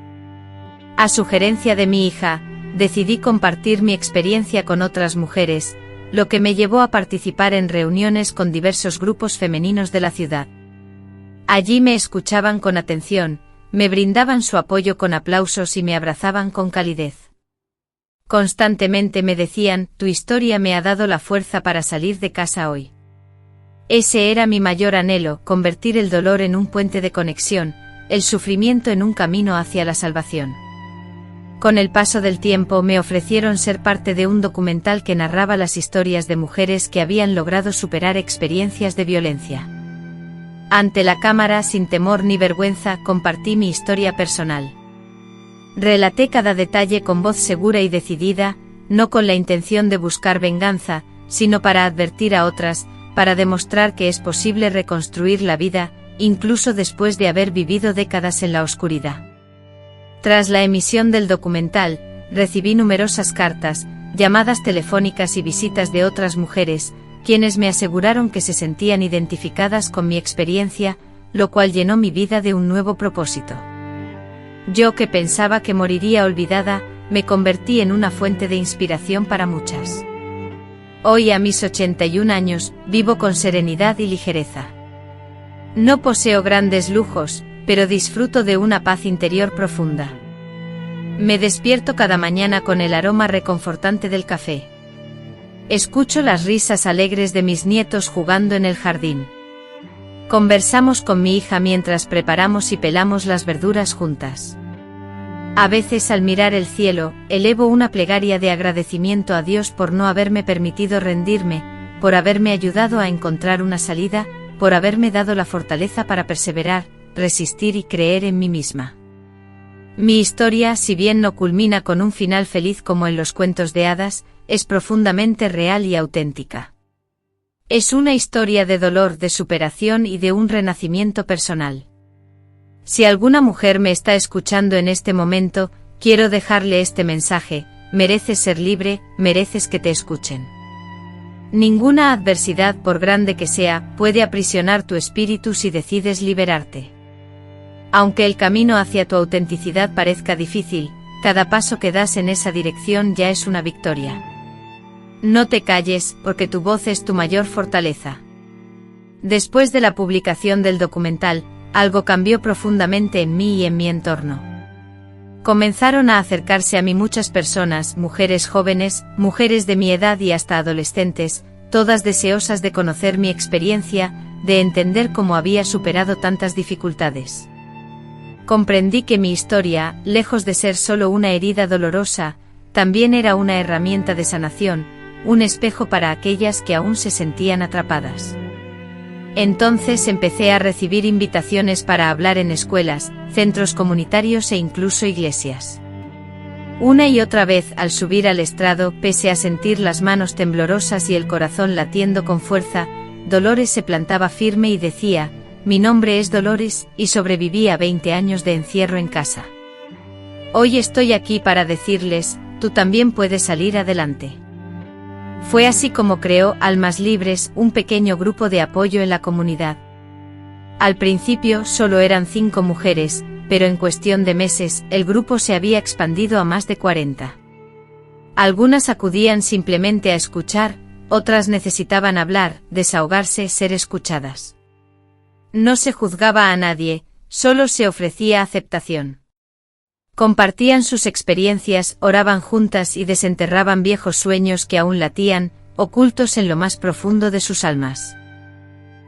A sugerencia de mi hija, decidí compartir mi experiencia con otras mujeres, lo que me llevó a participar en reuniones con diversos grupos femeninos de la ciudad. Allí me escuchaban con atención, me brindaban su apoyo con aplausos y me abrazaban con calidez. Constantemente me decían, tu historia me ha dado la fuerza para salir de casa hoy. Ese era mi mayor anhelo, convertir el dolor en un puente de conexión, el sufrimiento en un camino hacia la salvación. Con el paso del tiempo me ofrecieron ser parte de un documental que narraba las historias de mujeres que habían logrado superar experiencias de violencia. Ante la cámara, sin temor ni vergüenza, compartí mi historia personal. Relaté cada detalle con voz segura y decidida, no con la intención de buscar venganza, sino para advertir a otras, para demostrar que es posible reconstruir la vida, incluso después de haber vivido décadas en la oscuridad. Tras la emisión del documental, recibí numerosas cartas, llamadas telefónicas y visitas de otras mujeres, quienes me aseguraron que se sentían identificadas con mi experiencia, lo cual llenó mi vida de un nuevo propósito. Yo, que pensaba que moriría olvidada, me convertí en una fuente de inspiración para muchas. Hoy, a mis 81 años, vivo con serenidad y ligereza. No poseo grandes lujos, pero disfruto de una paz interior profunda. Me despierto cada mañana con el aroma reconfortante del café. Escucho las risas alegres de mis nietos jugando en el jardín. Conversamos con mi hija mientras preparamos y pelamos las verduras juntas. A veces, al mirar el cielo, elevo una plegaria de agradecimiento a Dios por no haberme permitido rendirme, por haberme ayudado a encontrar una salida, por haberme dado la fortaleza para perseverar, resistir y creer en mí misma. Mi historia, si bien no culmina con un final feliz como en los cuentos de hadas, es profundamente real y auténtica. Es una historia de dolor, de superación y de un renacimiento personal. Si alguna mujer me está escuchando en este momento, quiero dejarle este mensaje: mereces ser libre, mereces que te escuchen. Ninguna adversidad, por grande que sea, puede aprisionar tu espíritu si decides liberarte. Aunque el camino hacia tu autenticidad parezca difícil, cada paso que das en esa dirección ya es una victoria. No te calles, porque tu voz es tu mayor fortaleza. Después de la publicación del documental, algo cambió profundamente en mí y en mi entorno. Comenzaron a acercarse a mí muchas personas, mujeres jóvenes, mujeres de mi edad y hasta adolescentes, todas deseosas de conocer mi experiencia, de entender cómo había superado tantas dificultades. Comprendí que mi historia, lejos de ser solo una herida dolorosa, también era una herramienta de sanación, un espejo para aquellas que aún se sentían atrapadas. Entonces empecé a recibir invitaciones para hablar en escuelas, centros comunitarios e incluso iglesias. Una y otra vez, al subir al estrado, pese a sentir las manos temblorosas y el corazón latiendo con fuerza, Dolores se plantaba firme y decía: mi nombre es Dolores, y sobreviví a 20 años de encierro en casa. Hoy estoy aquí para decirles: tú también puedes salir adelante. Fue así como creó Almas Libres, un pequeño grupo de apoyo en la comunidad. Al principio solo eran 5 mujeres, pero en cuestión de meses, el grupo se había expandido a más de 40. Algunas acudían simplemente a escuchar, otras necesitaban hablar, desahogarse, ser escuchadas. No se juzgaba a nadie, solo se ofrecía aceptación. Compartían sus experiencias, oraban juntas y desenterraban viejos sueños que aún latían, ocultos en lo más profundo de sus almas.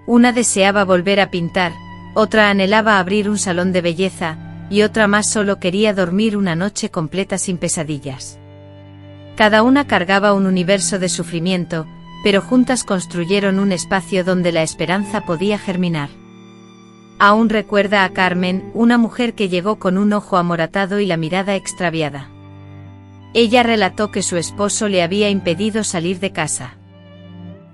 Una deseaba volver a pintar, otra anhelaba abrir un salón de belleza, y otra más solo quería dormir una noche completa sin pesadillas. Cada una cargaba un universo de sufrimiento, pero juntas construyeron un espacio donde la esperanza podía germinar. Aún recuerda a Carmen, una mujer que llegó con un ojo amoratado y la mirada extraviada. Ella relató que su esposo le había impedido salir de casa.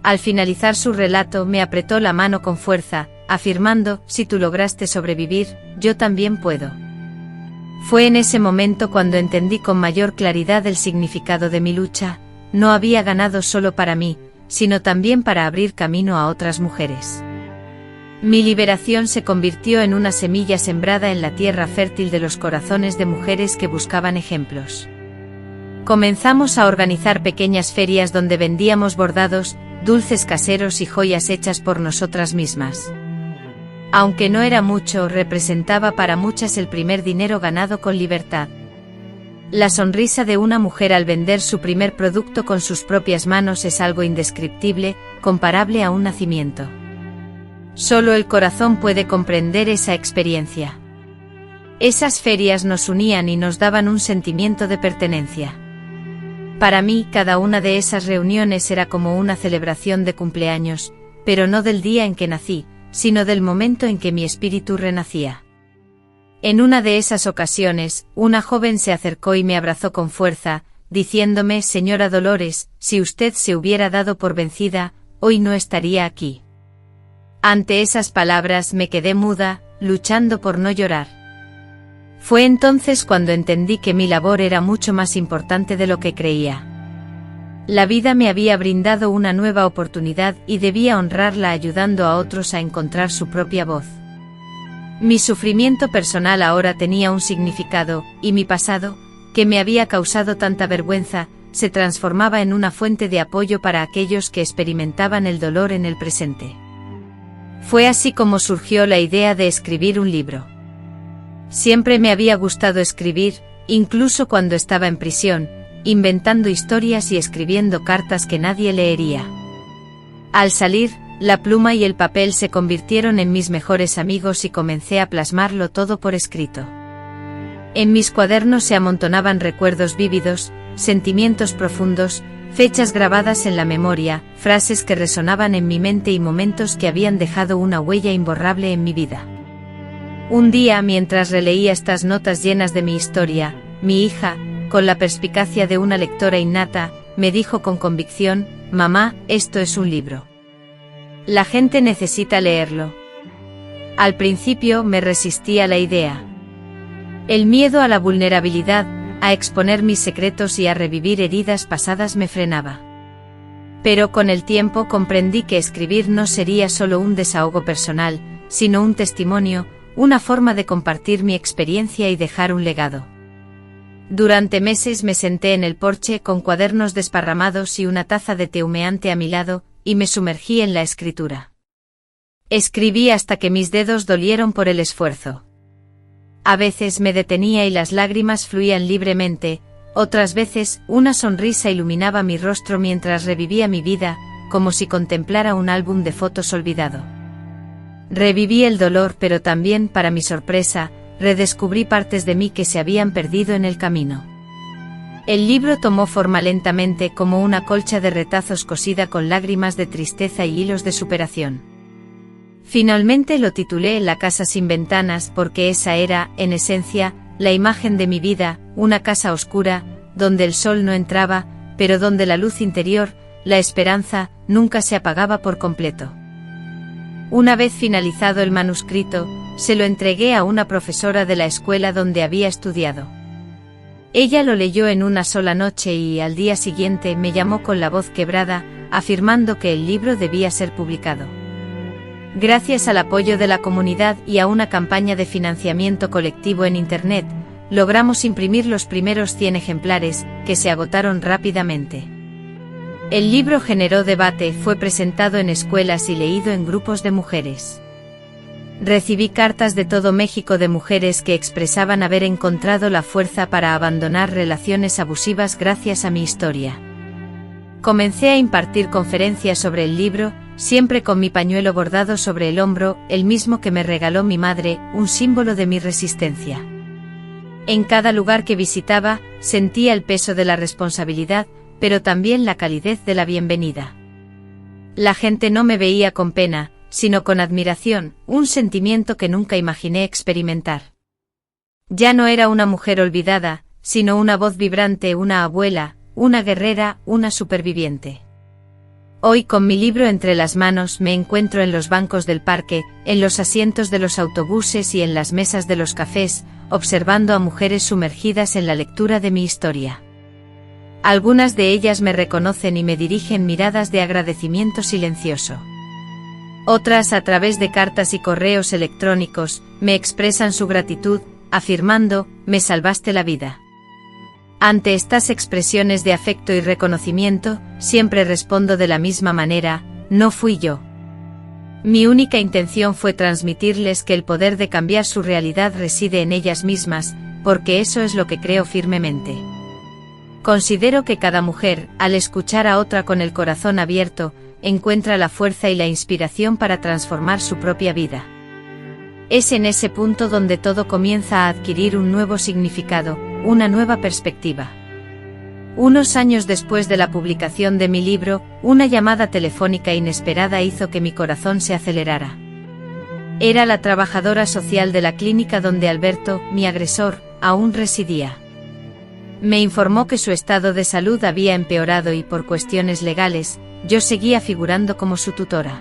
Al finalizar su relato me apretó la mano con fuerza, afirmando: si tú lograste sobrevivir, yo también puedo. Fue en ese momento cuando entendí con mayor claridad el significado de mi lucha. No había ganado solo para mí, sino también para abrir camino a otras mujeres. Mi liberación se convirtió en una semilla sembrada en la tierra fértil de los corazones de mujeres que buscaban ejemplos. Comenzamos a organizar pequeñas ferias donde vendíamos bordados, dulces caseros y joyas hechas por nosotras mismas. Aunque no era mucho, representaba para muchas el primer dinero ganado con libertad. La sonrisa de una mujer al vender su primer producto con sus propias manos es algo indescriptible, comparable a un nacimiento. Solo el corazón puede comprender esa experiencia. Esas ferias nos unían y nos daban un sentimiento de pertenencia. Para mí, cada una de esas reuniones era como una celebración de cumpleaños, pero no del día en que nací, sino del momento en que mi espíritu renacía. En una de esas ocasiones, una joven se acercó y me abrazó con fuerza, diciéndome: «Señora Dolores, si usted se hubiera dado por vencida, hoy no estaría aquí». Ante esas palabras me quedé muda, luchando por no llorar. Fue entonces cuando entendí que mi labor era mucho más importante de lo que creía. La vida me había brindado una nueva oportunidad y debía honrarla ayudando a otros a encontrar su propia voz. Mi sufrimiento personal ahora tenía un significado, y mi pasado, que me había causado tanta vergüenza, se transformaba en una fuente de apoyo para aquellos que experimentaban el dolor en el presente. Fue así como surgió la idea de escribir un libro. Siempre me había gustado escribir, incluso cuando estaba en prisión, inventando historias y escribiendo cartas que nadie leería. Al salir, la pluma y el papel se convirtieron en mis mejores amigos y comencé a plasmarlo todo por escrito. En mis cuadernos se amontonaban recuerdos vívidos, sentimientos profundos, fechas grabadas en la memoria, frases que resonaban en mi mente y momentos que habían dejado una huella imborrable en mi vida. Un día, mientras releía estas notas llenas de mi historia, mi hija, con la perspicacia de una lectora innata, me dijo con convicción: «Mamá, esto es un libro. La gente necesita leerlo». Al principio me resistí a la idea. El miedo a la vulnerabilidad, a exponer mis secretos y a revivir heridas pasadas me frenaba. Pero con el tiempo comprendí que escribir no sería solo un desahogo personal, sino un testimonio, una forma de compartir mi experiencia y dejar un legado. Durante meses me senté en el porche con cuadernos desparramados y una taza de té humeante a mi lado, y me sumergí en la escritura. Escribí hasta que mis dedos dolieron por el esfuerzo. A veces me detenía y las lágrimas fluían libremente, otras veces una sonrisa iluminaba mi rostro mientras revivía mi vida, como si contemplara un álbum de fotos olvidado. Reviví el dolor, pero también, para mi sorpresa, redescubrí partes de mí que se habían perdido en el camino. El libro tomó forma lentamente, como una colcha de retazos cosida con lágrimas de tristeza y hilos de superación. Finalmente lo titulé La casa sin ventanas porque esa era, en esencia, la imagen de mi vida, una casa oscura, donde el sol no entraba, pero donde la luz interior, la esperanza, nunca se apagaba por completo. Una vez finalizado el manuscrito, se lo entregué a una profesora de la escuela donde había estudiado. Ella lo leyó en una sola noche y al día siguiente me llamó con la voz quebrada, afirmando que el libro debía ser publicado. Gracias al apoyo de la comunidad y a una campaña de financiamiento colectivo en Internet, logramos imprimir los primeros 100 ejemplares, que se agotaron rápidamente. El libro generó debate, fue presentado en escuelas y leído en grupos de mujeres. Recibí cartas de todo México de mujeres que expresaban haber encontrado la fuerza para abandonar relaciones abusivas gracias a mi historia. Comencé a impartir conferencias sobre el libro, siempre con mi pañuelo bordado sobre el hombro, el mismo que me regaló mi madre, un símbolo de mi resistencia. En cada lugar que visitaba, sentía el peso de la responsabilidad, pero también la calidez de la bienvenida. La gente no me veía con pena, sino con admiración, un sentimiento que nunca imaginé experimentar. Ya no era una mujer olvidada, sino una voz vibrante, una abuela, una guerrera, una superviviente. Hoy, con mi libro entre las manos, me encuentro en los bancos del parque, en los asientos de los autobuses y en las mesas de los cafés, observando a mujeres sumergidas en la lectura de mi historia. Algunas de ellas me reconocen y me dirigen miradas de agradecimiento silencioso. Otras, a través de cartas y correos electrónicos, me expresan su gratitud, afirmando: «Me salvaste la vida». Ante estas expresiones de afecto y reconocimiento, siempre respondo de la misma manera: «No fui yo». Mi única intención fue transmitirles que el poder de cambiar su realidad reside en ellas mismas, porque eso es lo que creo firmemente. Considero que cada mujer, al escuchar a otra con el corazón abierto, encuentra la fuerza y la inspiración para transformar su propia vida. Es en ese punto donde todo comienza a adquirir un nuevo significado, una nueva perspectiva. Unos años después de la publicación de mi libro, una llamada telefónica inesperada hizo que mi corazón se acelerara. Era la trabajadora social de la clínica donde Alberto, mi agresor, aún residía. Me informó que su estado de salud había empeorado y por cuestiones legales, yo seguía figurando como su tutora.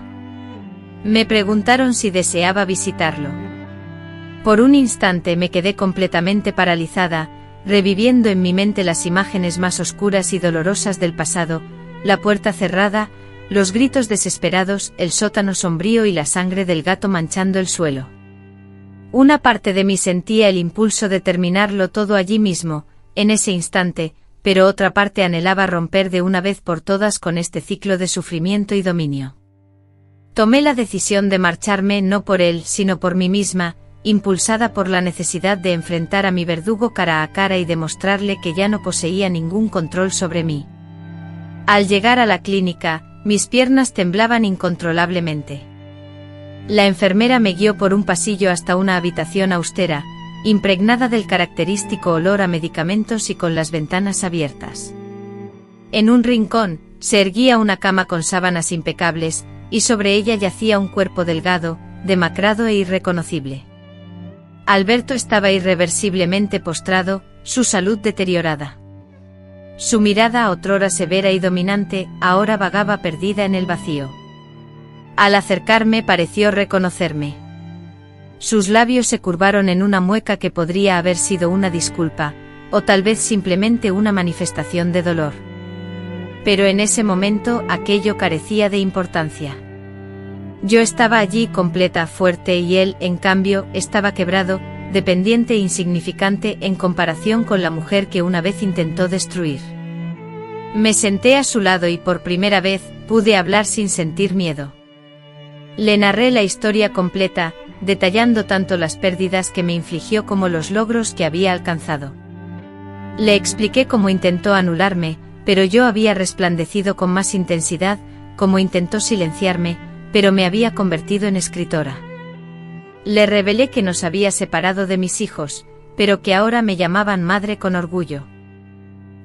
Me preguntaron si deseaba visitarlo. Por un instante me quedé completamente paralizada, reviviendo en mi mente las imágenes más oscuras y dolorosas del pasado, la puerta cerrada, los gritos desesperados, el sótano sombrío y la sangre del gato manchando el suelo. Una parte de mí sentía el impulso de terminarlo todo allí mismo, en ese instante, pero otra parte anhelaba romper de una vez por todas con este ciclo de sufrimiento y dominio. Tomé la decisión de marcharme no por él, sino por mí misma, impulsada por la necesidad de enfrentar a mi verdugo cara a cara y demostrarle que ya no poseía ningún control sobre mí. Al llegar a la clínica, mis piernas temblaban incontrolablemente. La enfermera me guió por un pasillo hasta una habitación austera, impregnada del característico olor a medicamentos y con las ventanas abiertas. En un rincón, se erguía una cama con sábanas impecables, y sobre ella yacía un cuerpo delgado, demacrado e irreconocible. Alberto estaba irreversiblemente postrado, su salud deteriorada. Su mirada, otrora severa y dominante, ahora vagaba perdida en el vacío. Al acercarme pareció reconocerme. Sus labios se curvaron en una mueca que podría haber sido una disculpa, o tal vez simplemente una manifestación de dolor. Pero en ese momento aquello carecía de importancia. Yo estaba allí completa, fuerte y él, en cambio, estaba quebrado, dependiente e insignificante en comparación con la mujer que una vez intentó destruir. Me senté a su lado y por primera vez pude hablar sin sentir miedo. Le narré la historia completa, detallando tanto las pérdidas que me infligió como los logros que había alcanzado. Le expliqué cómo intentó anularme, pero yo había resplandecido con más intensidad, cómo intentó silenciarme, pero me había convertido en escritora. Le revelé que nos había separado de mis hijos, pero que ahora me llamaban madre con orgullo.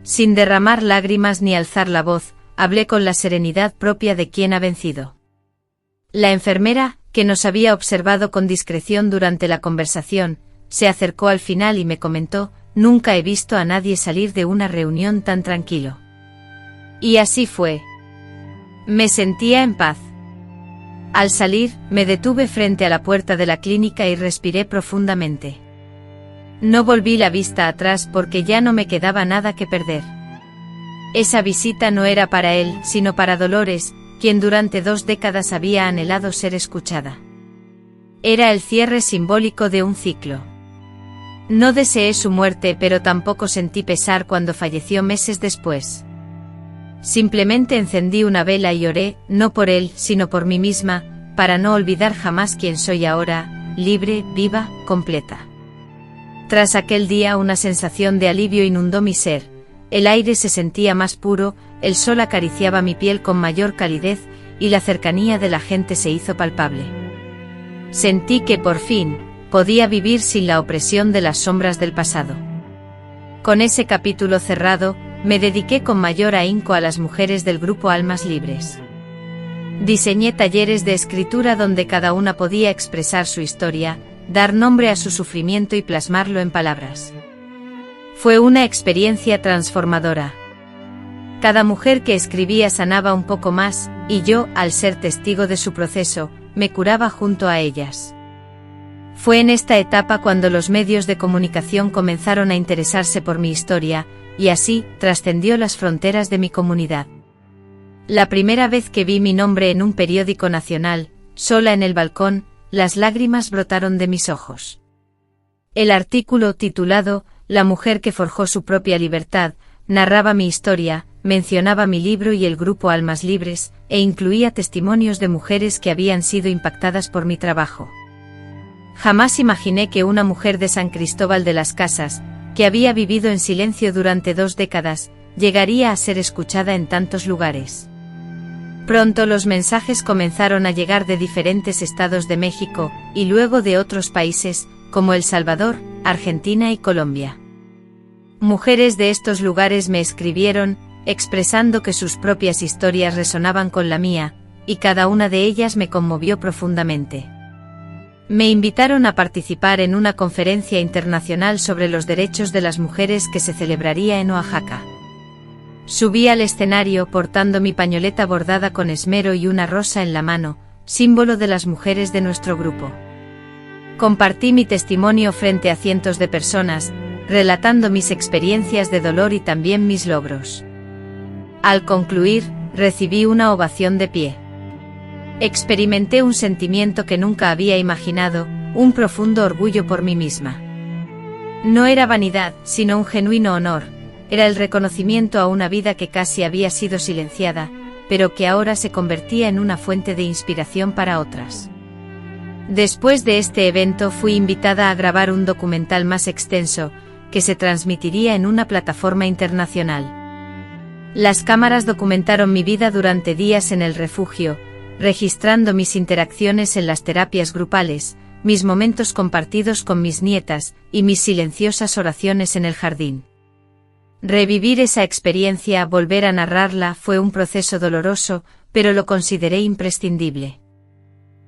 Sin derramar lágrimas ni alzar la voz, hablé con la serenidad propia de quien ha vencido. La enfermera, que nos había observado con discreción durante la conversación, se acercó al final y me comentó: «Nunca he visto a nadie salir de una reunión tan tranquilo». Y así fue. Me sentía en paz. Al salir, me detuve frente a la puerta de la clínica y respiré profundamente. No volví la vista atrás porque ya no me quedaba nada que perder. Esa visita no era para él, sino para Dolores, quien durante 2 décadas había anhelado ser escuchada. Era el cierre simbólico de un ciclo. No deseé su muerte, pero tampoco sentí pesar cuando falleció meses después. Simplemente encendí una vela y oré, no por él, sino por mí misma, para no olvidar jamás quién soy ahora, libre, viva, completa. Tras aquel día una sensación de alivio inundó mi ser, el aire se sentía más puro, el sol acariciaba mi piel con mayor calidez, y la cercanía de la gente se hizo palpable. Sentí que por fin, podía vivir sin la opresión de las sombras del pasado. Con ese capítulo cerrado, me dediqué con mayor ahínco a las mujeres del grupo Almas Libres. Diseñé talleres de escritura donde cada una podía expresar su historia, dar nombre a su sufrimiento y plasmarlo en palabras. Fue una experiencia transformadora. Cada mujer que escribía sanaba un poco más, y yo, al ser testigo de su proceso, me curaba junto a ellas. Fue en esta etapa cuando los medios de comunicación comenzaron a interesarse por mi historia, y así, trascendió las fronteras de mi comunidad. La primera vez que vi mi nombre en un periódico nacional, sola en el balcón, las lágrimas brotaron de mis ojos. El artículo titulado «La mujer que forjó su propia libertad» narraba mi historia, mencionaba mi libro y el grupo Almas Libres, e incluía testimonios de mujeres que habían sido impactadas por mi trabajo. Jamás imaginé que una mujer de San Cristóbal de las Casas, que había vivido en silencio durante 2 décadas, llegaría a ser escuchada en tantos lugares. Pronto los mensajes comenzaron a llegar de diferentes estados de México, y luego de otros países, como El Salvador, Argentina y Colombia. Mujeres de estos lugares me escribieron, expresando que sus propias historias resonaban con la mía, y cada una de ellas me conmovió profundamente. Me invitaron a participar en una conferencia internacional sobre los derechos de las mujeres que se celebraría en Oaxaca. Subí al escenario portando mi pañoleta bordada con esmero y una rosa en la mano, símbolo de las mujeres de nuestro grupo. Compartí mi testimonio frente a cientos de personas, relatando mis experiencias de dolor y también mis logros. Al concluir, recibí una ovación de pie. Experimenté un sentimiento que nunca había imaginado, un profundo orgullo por mí misma. No era vanidad, sino un genuino honor, era el reconocimiento a una vida que casi había sido silenciada, pero que ahora se convertía en una fuente de inspiración para otras. Después de este evento fui invitada a grabar un documental más extenso, que se transmitiría en una plataforma internacional. Las cámaras documentaron mi vida durante días en el refugio, registrando mis interacciones en las terapias grupales, mis momentos compartidos con mis nietas, y mis silenciosas oraciones en el jardín. Revivir esa experiencia, volver a narrarla, fue un proceso doloroso, pero lo consideré imprescindible.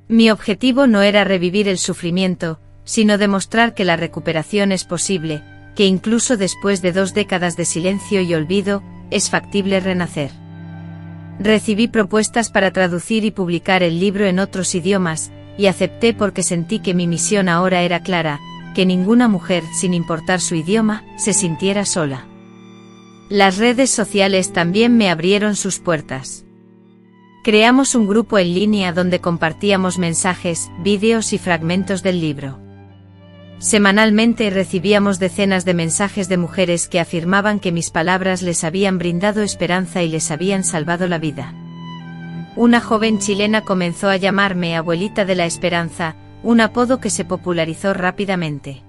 Mi objetivo no era revivir el sufrimiento, sino demostrar que la recuperación es posible, que incluso después de 2 décadas de silencio y olvido, es factible renacer. Recibí propuestas para traducir y publicar el libro en otros idiomas, y acepté porque sentí que mi misión ahora era clara, que ninguna mujer, sin importar su idioma, se sintiera sola. Las redes sociales también me abrieron sus puertas. Creamos un grupo en línea donde compartíamos mensajes, vídeos y fragmentos del libro. Semanalmente recibíamos decenas de mensajes de mujeres que afirmaban que mis palabras les habían brindado esperanza y les habían salvado la vida. Una joven chilena comenzó a llamarme Abuelita de la Esperanza, un apodo que se popularizó rápidamente.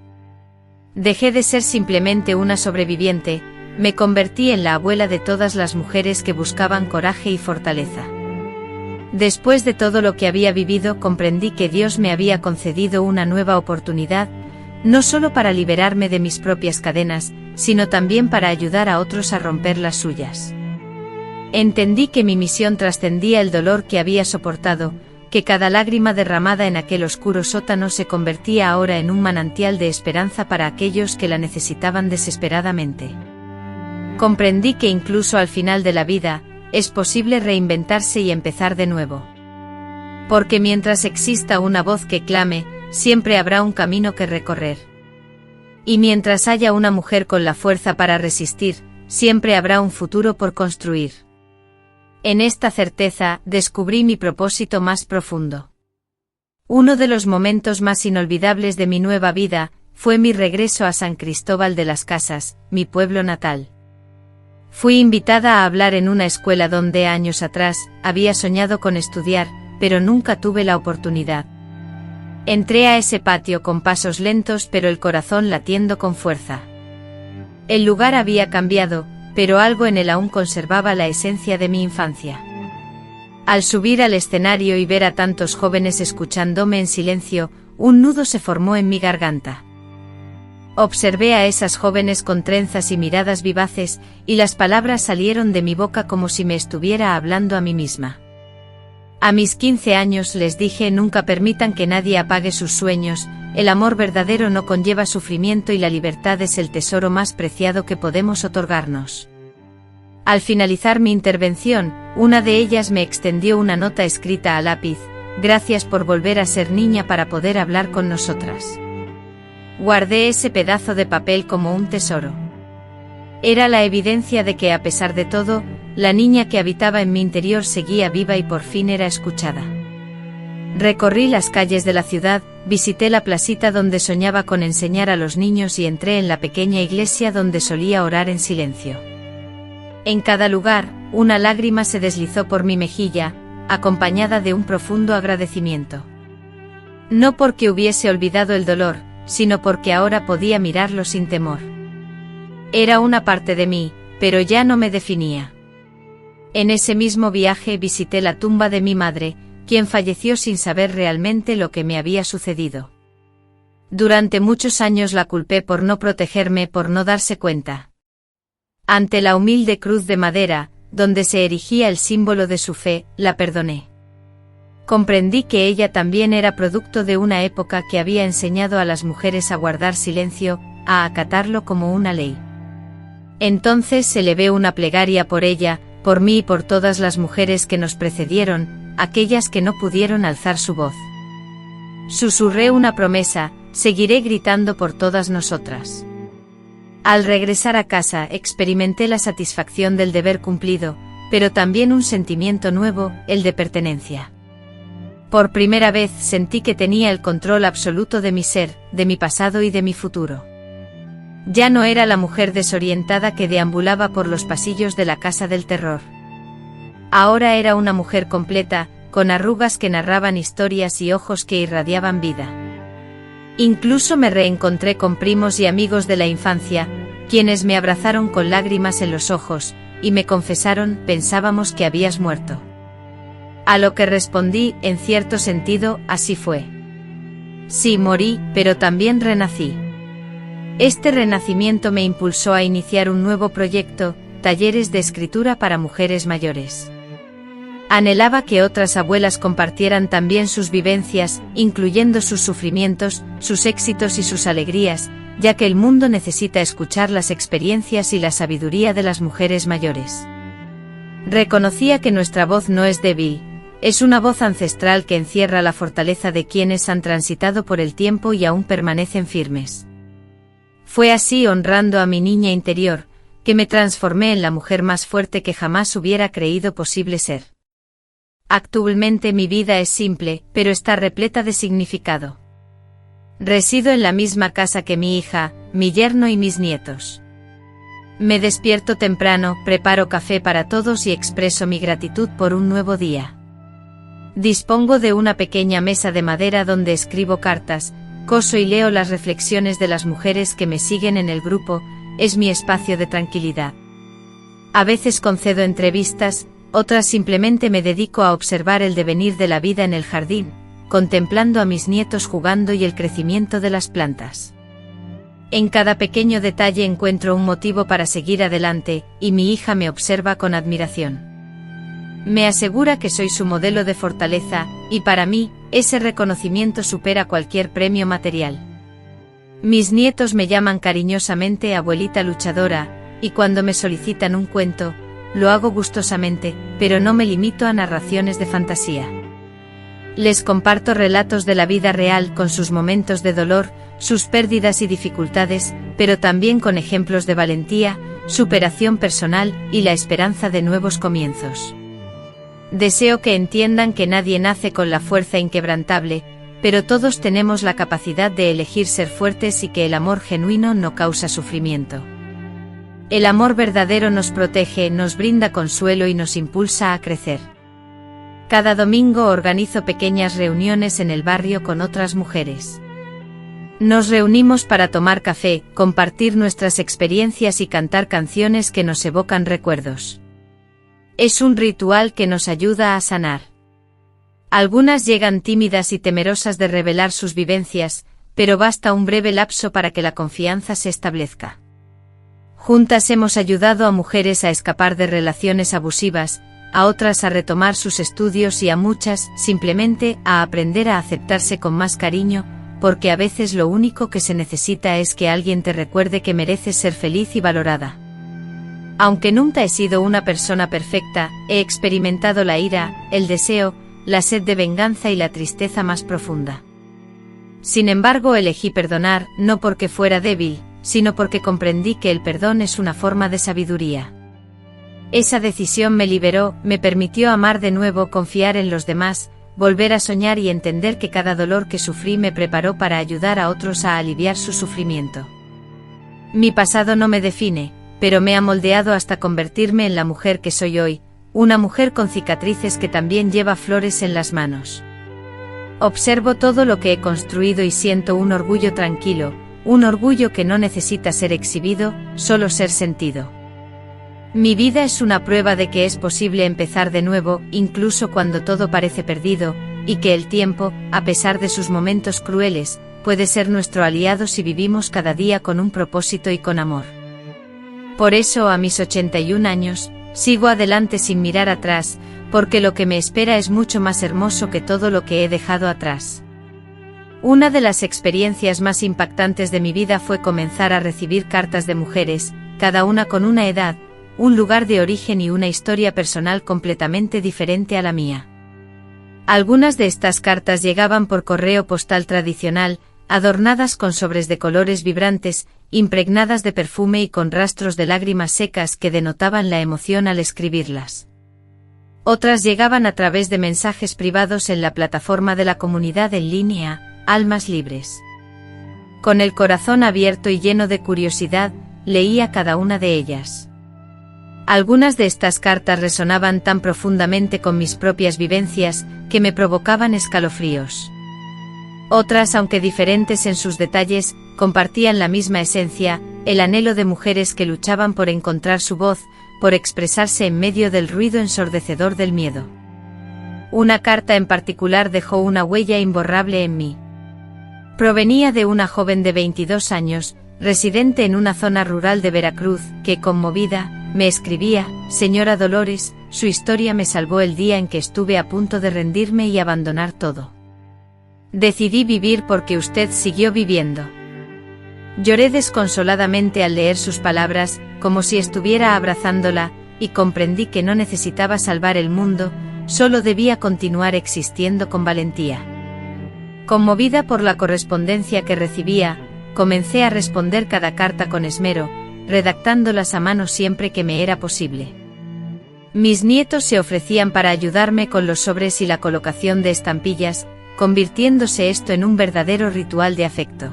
Dejé de ser simplemente una sobreviviente, me convertí en la abuela de todas las mujeres que buscaban coraje y fortaleza. Después de todo lo que había vivido, comprendí que Dios me había concedido una nueva oportunidad, no solo para liberarme de mis propias cadenas, sino también para ayudar a otros a romper las suyas. Entendí que mi misión trascendía el dolor que había soportado, que cada lágrima derramada en aquel oscuro sótano se convertía ahora en un manantial de esperanza para aquellos que la necesitaban desesperadamente. Comprendí que incluso al final de la vida, es posible reinventarse y empezar de nuevo. Porque mientras exista una voz que clame, siempre habrá un camino que recorrer. Y mientras haya una mujer con la fuerza para resistir, siempre habrá un futuro por construir. En esta certeza, descubrí mi propósito más profundo. Uno de los momentos más inolvidables de mi nueva vida, fue mi regreso a San Cristóbal de las Casas, mi pueblo natal. Fui invitada a hablar en una escuela donde años atrás, había soñado con estudiar, pero nunca tuve la oportunidad. Entré a ese patio con pasos lentos pero el corazón latiendo con fuerza. El lugar había cambiado, pero algo en él aún conservaba la esencia de mi infancia. Al subir al escenario y ver a tantos jóvenes escuchándome en silencio, un nudo se formó en mi garganta. Observé a esas jóvenes con trenzas y miradas vivaces, y las palabras salieron de mi boca como si me estuviera hablando a mí misma. A mis 15 años les dije: nunca permitan que nadie apague sus sueños, el amor verdadero no conlleva sufrimiento y la libertad es el tesoro más preciado que podemos otorgarnos. Al finalizar mi intervención, una de ellas me extendió una nota escrita a lápiz: gracias por volver a ser niña para poder hablar con nosotras. Guardé ese pedazo de papel como un tesoro. Era la evidencia de que a pesar de todo, la niña que habitaba en mi interior seguía viva y por fin era escuchada. Recorrí las calles de la ciudad, visité la placita donde soñaba con enseñar a los niños y entré en la pequeña iglesia donde solía orar en silencio. En cada lugar, una lágrima se deslizó por mi mejilla, acompañada de un profundo agradecimiento. No porque hubiese olvidado el dolor, sino porque ahora podía mirarlo sin temor. Era una parte de mí, pero ya no me definía. En ese mismo viaje visité la tumba de mi madre, quien falleció sin saber realmente lo que me había sucedido. Durante muchos años la culpé por no protegerme, por no darse cuenta. Ante la humilde cruz de madera, donde se erigía el símbolo de su fe, la perdoné. Comprendí que ella también era producto de una época que había enseñado a las mujeres a guardar silencio, a acatarlo como una ley. Entonces elevé una plegaria por ella, por mí y por todas las mujeres que nos precedieron, aquellas que no pudieron alzar su voz. Susurré una promesa: seguiré gritando por todas nosotras. Al regresar a casa experimenté la satisfacción del deber cumplido, pero también un sentimiento nuevo, el de pertenencia. Por primera vez sentí que tenía el control absoluto de mi ser, de mi pasado y de mi futuro. Ya no era la mujer desorientada que deambulaba por los pasillos de la casa del terror. Ahora era una mujer completa, con arrugas que narraban historias y ojos que irradiaban vida. Incluso me reencontré con primos y amigos de la infancia, quienes me abrazaron con lágrimas en los ojos, y me confesaron: pensábamos que habías muerto. A lo que respondí, en cierto sentido, así fue. Sí, morí, pero también renací. Este renacimiento me impulsó a iniciar un nuevo proyecto, talleres de escritura para mujeres mayores. Anhelaba que otras abuelas compartieran también sus vivencias, incluyendo sus sufrimientos, sus éxitos y sus alegrías, ya que el mundo necesita escuchar las experiencias y la sabiduría de las mujeres mayores. Reconocía que nuestra voz no es débil, es una voz ancestral que encierra la fortaleza de quienes han transitado por el tiempo y aún permanecen firmes. Fue así, honrando a mi niña interior, que me transformé en la mujer más fuerte que jamás hubiera creído posible ser. Actualmente mi vida es simple, pero está repleta de significado. Resido en la misma casa que mi hija, mi yerno y mis nietos. Me despierto temprano, preparo café para todos y expreso mi gratitud por un nuevo día. Dispongo de una pequeña mesa de madera donde escribo cartas, coso y leo las reflexiones de las mujeres que me siguen en el grupo, es mi espacio de tranquilidad. A veces concedo entrevistas, otras simplemente me dedico a observar el devenir de la vida en el jardín, contemplando a mis nietos jugando y el crecimiento de las plantas. En cada pequeño detalle encuentro un motivo para seguir adelante, y mi hija me observa con admiración. Me asegura que soy su modelo de fortaleza, y para mí, ese reconocimiento supera cualquier premio material. Mis nietos me llaman cariñosamente abuelita luchadora, y cuando me solicitan un cuento, lo hago gustosamente, pero no me limito a narraciones de fantasía. Les comparto relatos de la vida real con sus momentos de dolor, sus pérdidas y dificultades, pero también con ejemplos de valentía, superación personal y la esperanza de nuevos comienzos. Deseo que entiendan que nadie nace con la fuerza inquebrantable, pero todos tenemos la capacidad de elegir ser fuertes y que el amor genuino no causa sufrimiento. El amor verdadero nos protege, nos brinda consuelo y nos impulsa a crecer. Cada domingo organizo pequeñas reuniones en el barrio con otras mujeres. Nos reunimos para tomar café, compartir nuestras experiencias y cantar canciones que nos evocan recuerdos. Es un ritual que nos ayuda a sanar. Algunas llegan tímidas y temerosas de revelar sus vivencias, pero basta un breve lapso para que la confianza se establezca. Juntas hemos ayudado a mujeres a escapar de relaciones abusivas, a otras a retomar sus estudios y a muchas, simplemente, a aprender a aceptarse con más cariño, porque a veces lo único que se necesita es que alguien te recuerde que mereces ser feliz y valorada. Aunque nunca he sido una persona perfecta, he experimentado la ira, el deseo, la sed de venganza y la tristeza más profunda. Sin embargo, elegí perdonar, no porque fuera débil, sino porque comprendí que el perdón es una forma de sabiduría. Esa decisión me liberó, me permitió amar de nuevo, confiar en los demás, volver a soñar y entender que cada dolor que sufrí me preparó para ayudar a otros a aliviar su sufrimiento. Mi pasado no me define, pero me ha moldeado hasta convertirme en la mujer que soy hoy, una mujer con cicatrices que también lleva flores en las manos. Observo todo lo que he construido y siento un orgullo tranquilo, un orgullo que no necesita ser exhibido, solo ser sentido. Mi vida es una prueba de que es posible empezar de nuevo, incluso cuando todo parece perdido, y que el tiempo, a pesar de sus momentos crueles, puede ser nuestro aliado si vivimos cada día con un propósito y con amor. Por eso, a mis 81 años, sigo adelante sin mirar atrás, porque lo que me espera es mucho más hermoso que todo lo que he dejado atrás. Una de las experiencias más impactantes de mi vida fue comenzar a recibir cartas de mujeres, cada una con una edad, un lugar de origen y una historia personal completamente diferente a la mía. Algunas de estas cartas llegaban por correo postal tradicional, adornadas con sobres de colores vibrantes, impregnadas de perfume y con rastros de lágrimas secas que denotaban la emoción al escribirlas. Otras llegaban a través de mensajes privados en la plataforma de la comunidad en línea, Almas Libres. Con el corazón abierto y lleno de curiosidad, leía cada una de ellas. Algunas de estas cartas resonaban tan profundamente con mis propias vivencias, que me provocaban escalofríos. Otras, aunque diferentes en sus detalles, compartían la misma esencia, el anhelo de mujeres que luchaban por encontrar su voz, por expresarse en medio del ruido ensordecedor del miedo. Una carta en particular dejó una huella imborrable en mí. Provenía de una joven de 22 años, residente en una zona rural de Veracruz, que, conmovida, me escribía: «Señora Dolores, su historia me salvó el día en que estuve a punto de rendirme y abandonar todo. Decidí vivir porque usted siguió viviendo». Lloré desconsoladamente al leer sus palabras, como si estuviera abrazándola, y comprendí que no necesitaba salvar el mundo, solo debía continuar existiendo con valentía. Conmovida por la correspondencia que recibía, comencé a responder cada carta con esmero, redactándolas a mano siempre que me era posible. Mis nietos se ofrecían para ayudarme con los sobres y la colocación de estampillas, convirtiéndose esto en un verdadero ritual de afecto.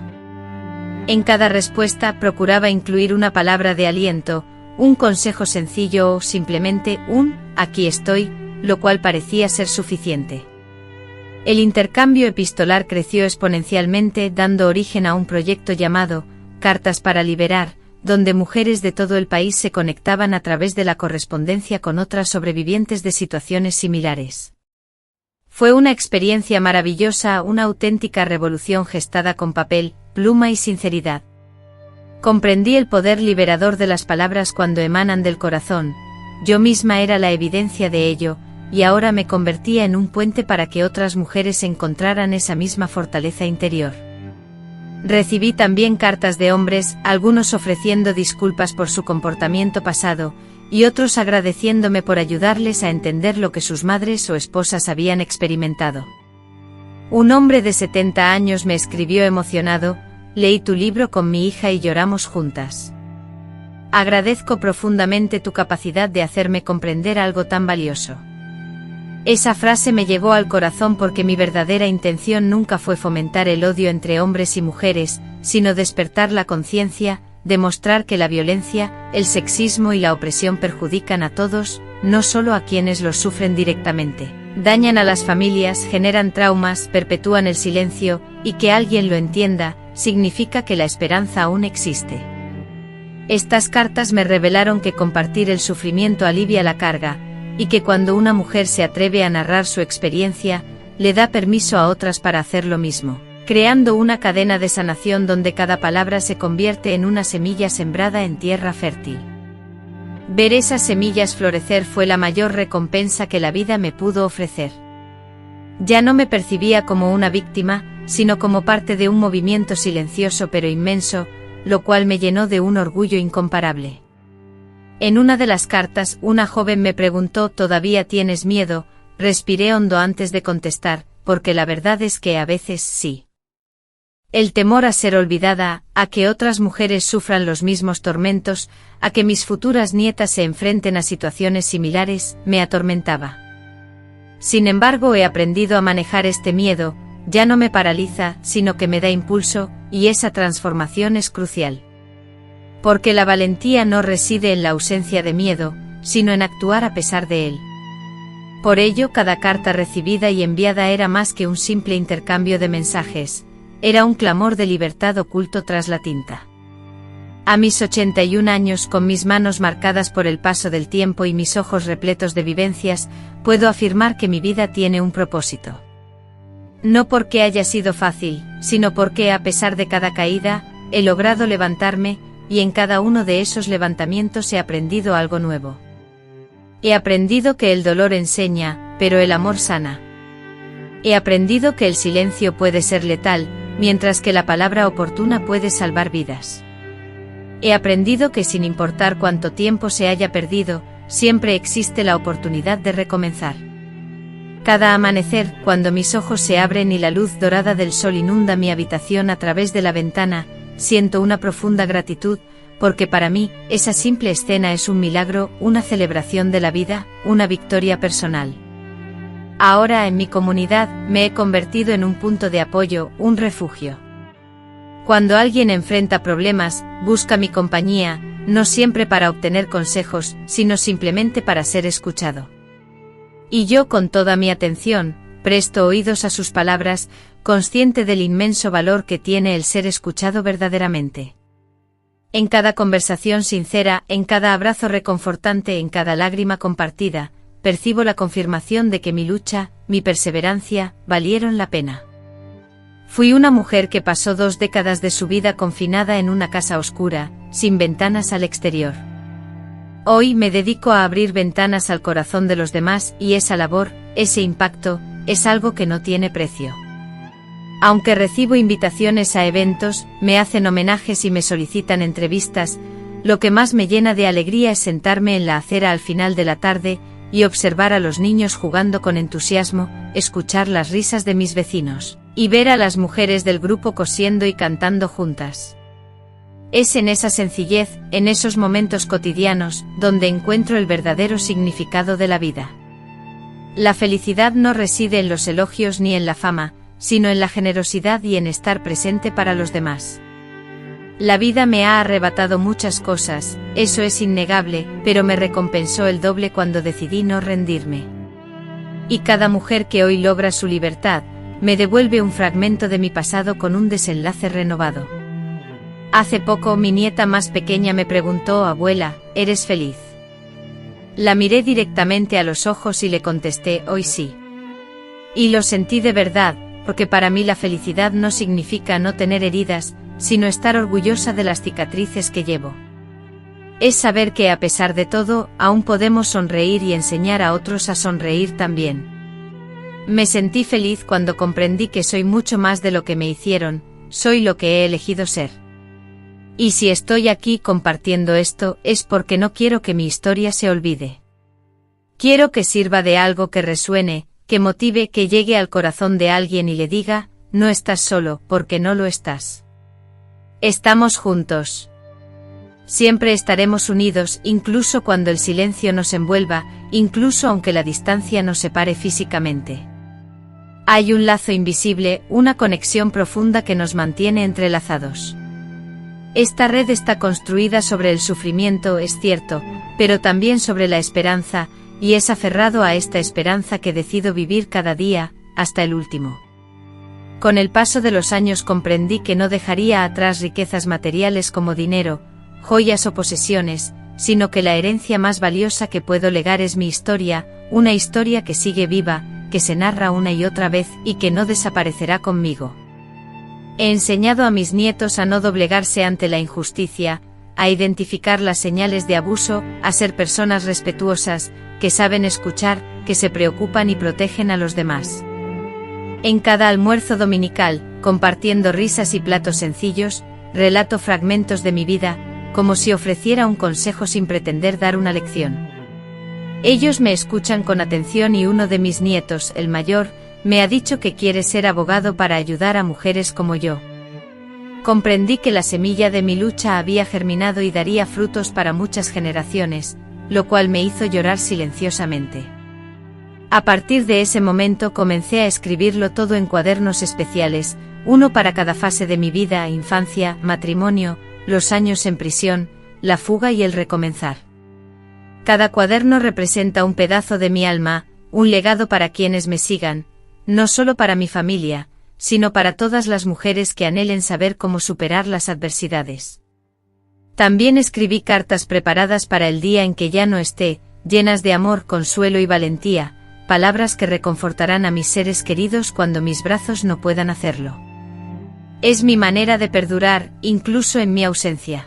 En cada respuesta procuraba incluir una palabra de aliento, un consejo sencillo o simplemente un «aquí estoy», lo cual parecía ser suficiente. El intercambio epistolar creció exponencialmente, dando origen a un proyecto llamado Cartas para Liberar, donde mujeres de todo el país se conectaban a través de la correspondencia con otras sobrevivientes de situaciones similares. Fue una experiencia maravillosa, una auténtica revolución gestada con papel, pluma y sinceridad. Comprendí el poder liberador de las palabras cuando emanan del corazón. Yo misma era la evidencia de ello, y ahora me convertía en un puente para que otras mujeres encontraran esa misma fortaleza interior. Recibí también cartas de hombres, algunos ofreciendo disculpas por su comportamiento pasado, y otros agradeciéndome por ayudarles a entender lo que sus madres o esposas habían experimentado. Un hombre de 70 años me escribió emocionado: «Leí tu libro con mi hija y lloramos juntas. Agradezco profundamente tu capacidad de hacerme comprender algo tan valioso». Esa frase me llegó al corazón porque mi verdadera intención nunca fue fomentar el odio entre hombres y mujeres, sino despertar la conciencia, demostrar que la violencia, el sexismo y la opresión perjudican a todos, no solo a quienes los sufren directamente. Dañan a las familias, generan traumas, perpetúan el silencio, y que alguien lo entienda, significa que la esperanza aún existe. Estas cartas me revelaron que compartir el sufrimiento alivia la carga, y que cuando una mujer se atreve a narrar su experiencia, le da permiso a otras para hacer lo mismo, creando una cadena de sanación donde cada palabra se convierte en una semilla sembrada en tierra fértil. Ver esas semillas florecer fue la mayor recompensa que la vida me pudo ofrecer. Ya no me percibía como una víctima, sino como parte de un movimiento silencioso pero inmenso, lo cual me llenó de un orgullo incomparable. En una de las cartas, una joven me preguntó: «¿Todavía tienes miedo?». Respiré hondo antes de contestar, porque la verdad es que a veces sí. El temor a ser olvidada, a que otras mujeres sufran los mismos tormentos, a que mis futuras nietas se enfrenten a situaciones similares, me atormentaba. Sin embargo, he aprendido a manejar este miedo, ya no me paraliza, sino que me da impulso, y esa transformación es crucial. Porque la valentía no reside en la ausencia de miedo, sino en actuar a pesar de él. Por ello, cada carta recibida y enviada era más que un simple intercambio de mensajes, era un clamor de libertad oculto tras la tinta. A mis 81 años, con mis manos marcadas por el paso del tiempo y mis ojos repletos de vivencias, puedo afirmar que mi vida tiene un propósito. No porque haya sido fácil, sino porque, a pesar de cada caída, he logrado levantarme, y en cada uno de esos levantamientos he aprendido algo nuevo. He aprendido que el dolor enseña, pero el amor sana. He aprendido que el silencio puede ser letal, mientras que la palabra oportuna puede salvar vidas. He aprendido que sin importar cuánto tiempo se haya perdido, siempre existe la oportunidad de recomenzar. Cada amanecer, cuando mis ojos se abren y la luz dorada del sol inunda mi habitación a través de la ventana, siento una profunda gratitud, porque para mí, esa simple escena es un milagro, una celebración de la vida, una victoria personal. Ahora en mi comunidad, me he convertido en un punto de apoyo, un refugio. Cuando alguien enfrenta problemas, busca mi compañía, no siempre para obtener consejos, sino simplemente para ser escuchado. Y yo, con toda mi atención, presto oídos a sus palabras, consciente del inmenso valor que tiene el ser escuchado verdaderamente. En cada conversación sincera, en cada abrazo reconfortante, en cada lágrima compartida, percibo la confirmación de que mi lucha, mi perseverancia, valieron la pena. Fui una mujer que pasó 2 décadas de su vida confinada en una casa oscura, sin ventanas al exterior. Hoy me dedico a abrir ventanas al corazón de los demás, y esa labor, ese impacto, es algo que no tiene precio. Aunque recibo invitaciones a eventos, me hacen homenajes y me solicitan entrevistas, lo que más me llena de alegría es sentarme en la acera al final de la tarde y observar a los niños jugando con entusiasmo, escuchar las risas de mis vecinos, y ver a las mujeres del grupo cosiendo y cantando juntas. Es en esa sencillez, en esos momentos cotidianos, donde encuentro el verdadero significado de la vida. La felicidad no reside en los elogios ni en la fama, sino en la generosidad y en estar presente para los demás. La vida me ha arrebatado muchas cosas, eso es innegable, pero me recompensó el doble cuando decidí no rendirme. Y cada mujer que hoy logra su libertad, me devuelve un fragmento de mi pasado con un desenlace renovado. Hace poco mi nieta más pequeña me preguntó: abuela, ¿eres feliz? La miré directamente a los ojos y le contesté: hoy sí. Y lo sentí de verdad, porque para mí la felicidad no significa no tener heridas, sino estar orgullosa de las cicatrices que llevo. Es saber que a pesar de todo, aún podemos sonreír y enseñar a otros a sonreír también. Me sentí feliz cuando comprendí que soy mucho más de lo que me hicieron, soy lo que he elegido ser. Y si estoy aquí compartiendo esto, es porque no quiero que mi historia se olvide. Quiero que sirva de algo que resuene, que motive, que llegue al corazón de alguien y le diga: no estás solo, porque no lo estás. Estamos juntos. Siempre estaremos unidos, incluso cuando el silencio nos envuelva, incluso aunque la distancia nos separe físicamente. Hay un lazo invisible, una conexión profunda que nos mantiene entrelazados. Esta red está construida sobre el sufrimiento, es cierto, pero también sobre la esperanza, y es aferrado a esta esperanza que decido vivir cada día, hasta el último. Con el paso de los años comprendí que no dejaría atrás riquezas materiales como dinero, joyas o posesiones, sino que la herencia más valiosa que puedo legar es mi historia, una historia que sigue viva, que se narra una y otra vez y que no desaparecerá conmigo. He enseñado a mis nietos a no doblegarse ante la injusticia, a identificar las señales de abuso, a ser personas respetuosas, que saben escuchar, que se preocupan y protegen a los demás. En cada almuerzo dominical, compartiendo risas y platos sencillos, relato fragmentos de mi vida, como si ofreciera un consejo sin pretender dar una lección. Ellos me escuchan con atención y uno de mis nietos, el mayor, me ha dicho que quiere ser abogado para ayudar a mujeres como yo. Comprendí que la semilla de mi lucha había germinado y daría frutos para muchas generaciones, lo cual me hizo llorar silenciosamente. A partir de ese momento comencé a escribirlo todo en cuadernos especiales, uno para cada fase de mi vida: infancia, matrimonio, los años en prisión, la fuga y el recomenzar. Cada cuaderno representa un pedazo de mi alma, un legado para quienes me sigan, no solo para mi familia, sino para todas las mujeres que anhelen saber cómo superar las adversidades. También escribí cartas preparadas para el día en que ya no esté, llenas de amor, consuelo y valentía, palabras que reconfortarán a mis seres queridos cuando mis brazos no puedan hacerlo. Es mi manera de perdurar, incluso en mi ausencia.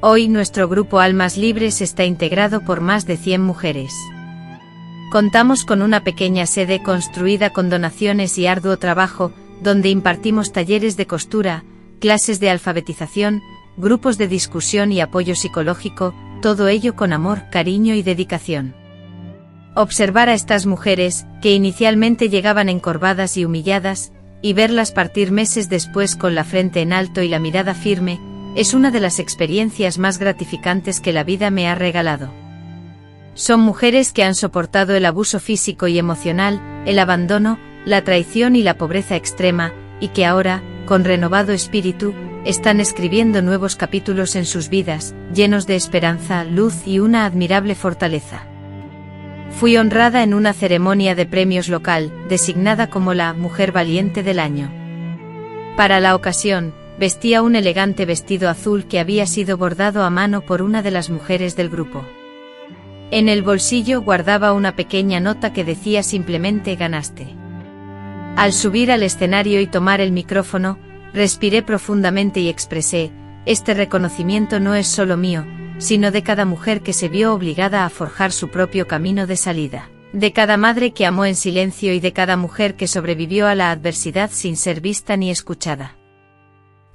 Hoy nuestro grupo Almas Libres está integrado por más de 100 mujeres. Contamos con una pequeña sede construida con donaciones y arduo trabajo, donde impartimos talleres de costura, clases de alfabetización, grupos de discusión y apoyo psicológico, todo ello con amor, cariño y dedicación. Observar a estas mujeres, que inicialmente llegaban encorvadas y humilladas, y verlas partir meses después con la frente en alto y la mirada firme, es una de las experiencias más gratificantes que la vida me ha regalado. Son mujeres que han soportado el abuso físico y emocional, el abandono, la traición y la pobreza extrema, y que ahora, con renovado espíritu, están escribiendo nuevos capítulos en sus vidas, llenos de esperanza, luz y una admirable fortaleza. Fui honrada en una ceremonia de premios local, designada como la Mujer Valiente del Año. Para la ocasión, vestía un elegante vestido azul que había sido bordado a mano por una de las mujeres del grupo. En el bolsillo guardaba una pequeña nota que decía simplemente "ganaste". Al subir al escenario y tomar el micrófono, respiré profundamente y expresé: este reconocimiento no es solo mío, sino de cada mujer que se vio obligada a forjar su propio camino de salida, de cada madre que amó en silencio y de cada mujer que sobrevivió a la adversidad sin ser vista ni escuchada.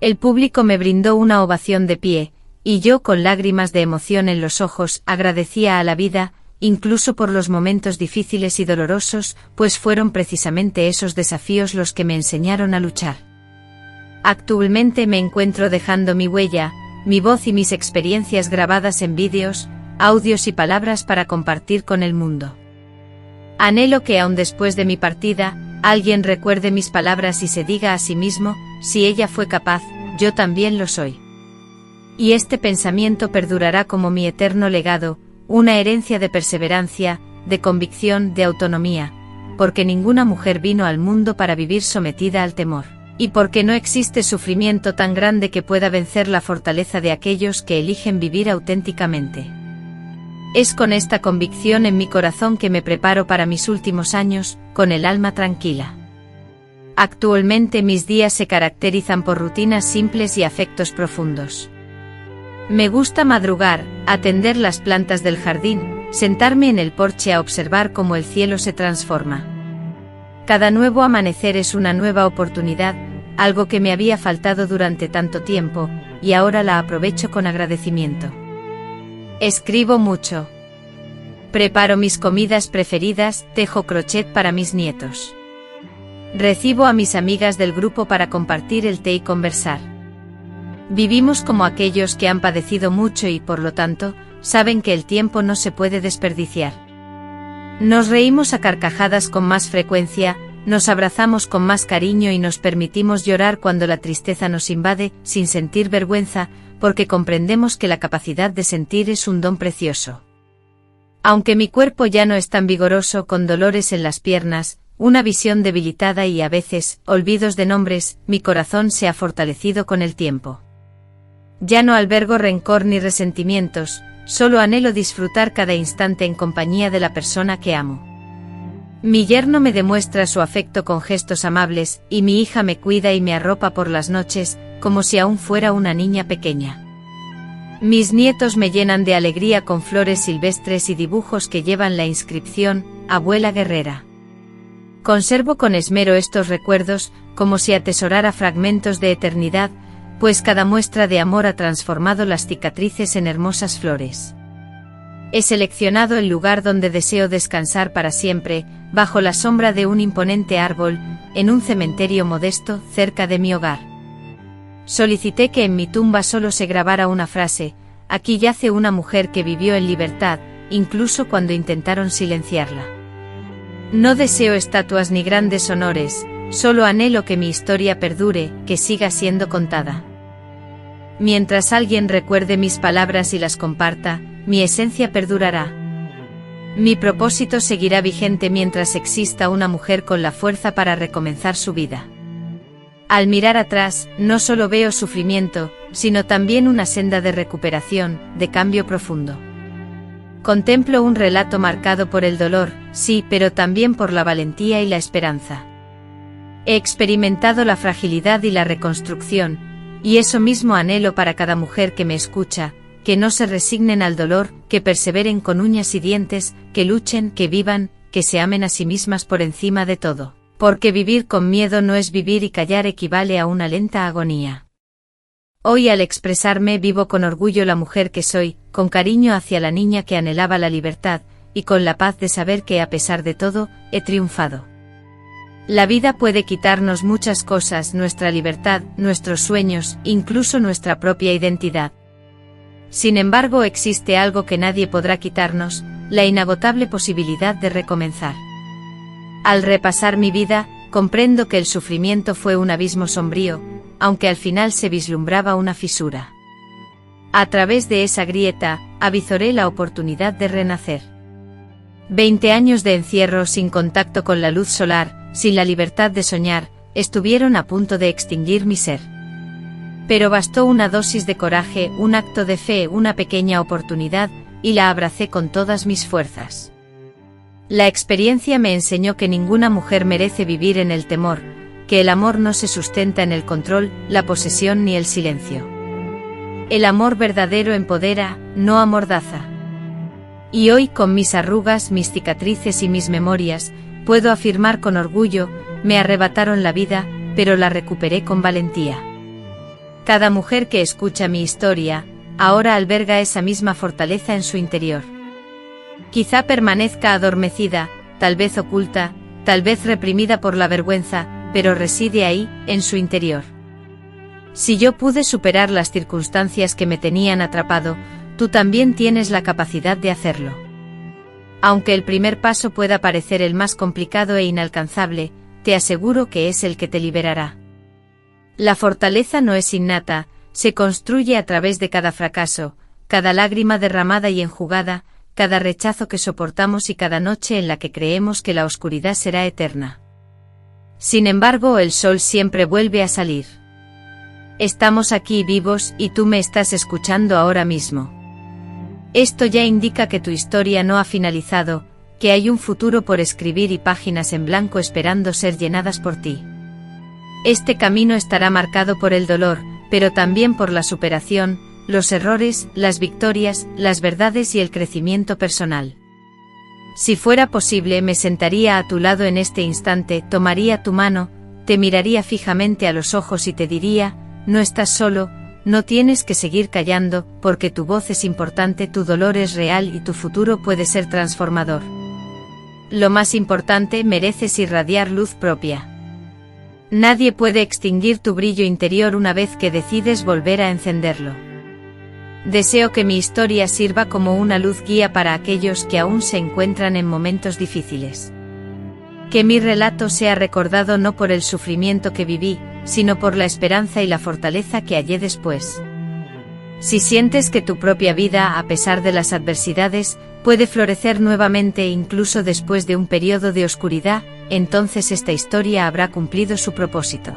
El público me brindó una ovación de pie, y yo, con lágrimas de emoción en los ojos, agradecía a la vida, incluso por los momentos difíciles y dolorosos, pues fueron precisamente esos desafíos los que me enseñaron a luchar. Actualmente me encuentro dejando mi huella, mi voz y mis experiencias grabadas en vídeos, audios y palabras para compartir con el mundo. Anhelo que aun después de mi partida, alguien recuerde mis palabras y se diga a sí mismo: si ella fue capaz, yo también lo soy. Y este pensamiento perdurará como mi eterno legado, una herencia de perseverancia, de convicción, de autonomía, porque ninguna mujer vino al mundo para vivir sometida al temor. Y porque no existe sufrimiento tan grande que pueda vencer la fortaleza de aquellos que eligen vivir auténticamente. Es con esta convicción en mi corazón que me preparo para mis últimos años, con el alma tranquila. Actualmente mis días se caracterizan por rutinas simples y afectos profundos. Me gusta madrugar, atender las plantas del jardín, sentarme en el porche a observar cómo el cielo se transforma. Cada nuevo amanecer es una nueva oportunidad, algo que me había faltado durante tanto tiempo, y ahora la aprovecho con agradecimiento. Escribo mucho. Preparo mis comidas preferidas, tejo crochet para mis nietos. Recibo a mis amigas del grupo para compartir el té y conversar. Vivimos como aquellos que han padecido mucho y, por lo tanto, saben que el tiempo no se puede desperdiciar. Nos reímos a carcajadas con más frecuencia, nos abrazamos con más cariño y nos permitimos llorar cuando la tristeza nos invade, sin sentir vergüenza, porque comprendemos que la capacidad de sentir es un don precioso. Aunque mi cuerpo ya no es tan vigoroso, con dolores en las piernas, una visión debilitada y a veces, olvidos de nombres, mi corazón se ha fortalecido con el tiempo. Ya no albergo rencor ni resentimientos, solo anhelo disfrutar cada instante en compañía de la persona que amo. Mi yerno me demuestra su afecto con gestos amables, y mi hija me cuida y me arropa por las noches, como si aún fuera una niña pequeña. Mis nietos me llenan de alegría con flores silvestres y dibujos que llevan la inscripción: Abuela Guerrera. Conservo con esmero estos recuerdos, como si atesorara fragmentos de eternidad, pues cada muestra de amor ha transformado las cicatrices en hermosas flores. He seleccionado el lugar donde deseo descansar para siempre, bajo la sombra de un imponente árbol, en un cementerio modesto, cerca de mi hogar. Solicité que en mi tumba solo se grabara una frase: aquí yace una mujer que vivió en libertad, incluso cuando intentaron silenciarla. No deseo estatuas ni grandes honores, solo anhelo que mi historia perdure, que siga siendo contada. Mientras alguien recuerde mis palabras y las comparta, mi esencia perdurará. Mi propósito seguirá vigente mientras exista una mujer con la fuerza para recomenzar su vida. Al mirar atrás, no solo veo sufrimiento, sino también una senda de recuperación, de cambio profundo. Contemplo un relato marcado por el dolor, sí, pero también por la valentía y la esperanza. He experimentado la fragilidad y la reconstrucción, y eso mismo anhelo para cada mujer que me escucha, que no se resignen al dolor, que perseveren con uñas y dientes, que luchen, que vivan, que se amen a sí mismas por encima de todo. Porque vivir con miedo no es vivir y callar equivale a una lenta agonía. Hoy al expresarme vivo con orgullo la mujer que soy, con cariño hacia la niña que anhelaba la libertad, y con la paz de saber que a pesar de todo, he triunfado. La vida puede quitarnos muchas cosas, nuestra libertad, nuestros sueños, incluso nuestra propia identidad. Sin embargo, existe algo que nadie podrá quitarnos, la inagotable posibilidad de recomenzar. Al repasar mi vida, comprendo que el sufrimiento fue un abismo sombrío, aunque al final se vislumbraba una fisura. A través de esa grieta, avizoré la oportunidad de renacer. 20 años de encierro sin contacto con la luz solar, sin la libertad de soñar, estuvieron a punto de extinguir mi ser. Pero bastó una dosis de coraje, un acto de fe, una pequeña oportunidad, y la abracé con todas mis fuerzas. La experiencia me enseñó que ninguna mujer merece vivir en el temor, que el amor no se sustenta en el control, la posesión ni el silencio. El amor verdadero empodera, no amordaza. Y hoy, con mis arrugas, mis cicatrices y mis memorias, puedo afirmar con orgullo, me arrebataron la vida, pero la recuperé con valentía. Cada mujer que escucha mi historia, ahora alberga esa misma fortaleza en su interior. Quizá permanezca adormecida, tal vez oculta, tal vez reprimida por la vergüenza, pero reside ahí, en su interior. Si yo pude superar las circunstancias que me tenían atrapado, tú también tienes la capacidad de hacerlo. Aunque el primer paso pueda parecer el más complicado e inalcanzable, te aseguro que es el que te liberará. La fortaleza no es innata, se construye a través de cada fracaso, cada lágrima derramada y enjugada, cada rechazo que soportamos y cada noche en la que creemos que la oscuridad será eterna. Sin embargo, el sol siempre vuelve a salir. Estamos aquí vivos y tú me estás escuchando ahora mismo. Esto ya indica que tu historia no ha finalizado, que hay un futuro por escribir y páginas en blanco esperando ser llenadas por ti. Este camino estará marcado por el dolor, pero también por la superación, los errores, las victorias, las verdades y el crecimiento personal. Si fuera posible, me sentaría a tu lado en este instante, tomaría tu mano, te miraría fijamente a los ojos y te diría, no estás solo, no tienes que seguir callando, porque tu voz es importante, tu dolor es real y tu futuro puede ser transformador. Lo más importante, mereces irradiar luz propia. Nadie puede extinguir tu brillo interior una vez que decides volver a encenderlo. Deseo que mi historia sirva como una luz guía para aquellos que aún se encuentran en momentos difíciles. Que mi relato sea recordado no por el sufrimiento que viví, sino por la esperanza y la fortaleza que hallé después. Si sientes que tu propia vida, a pesar de las adversidades, puede florecer nuevamente incluso después de un periodo de oscuridad, entonces esta historia habrá cumplido su propósito.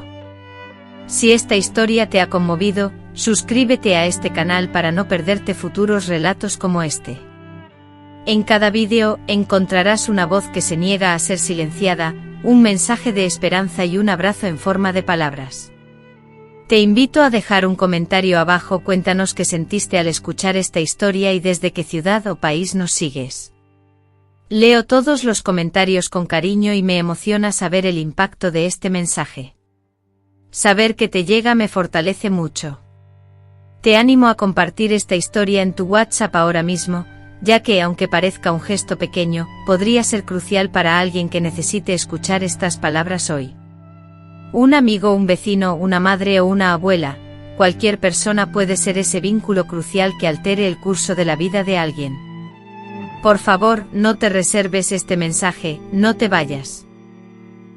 Si esta historia te ha conmovido, suscríbete a este canal para no perderte futuros relatos como este. En cada vídeo encontrarás una voz que se niega a ser silenciada, un mensaje de esperanza y un abrazo en forma de palabras. Te invito a dejar un comentario abajo, cuéntanos qué sentiste al escuchar esta historia y desde qué ciudad o país nos sigues. Leo todos los comentarios con cariño y me emociona saber el impacto de este mensaje. Saber que te llega me fortalece mucho. Te animo a compartir esta historia en tu WhatsApp ahora mismo, ya que, aunque parezca un gesto pequeño, podría ser crucial para alguien que necesite escuchar estas palabras hoy. Un amigo, un vecino, una madre o una abuela, cualquier persona puede ser ese vínculo crucial que altere el curso de la vida de alguien. Por favor, no te reserves este mensaje, no te vayas.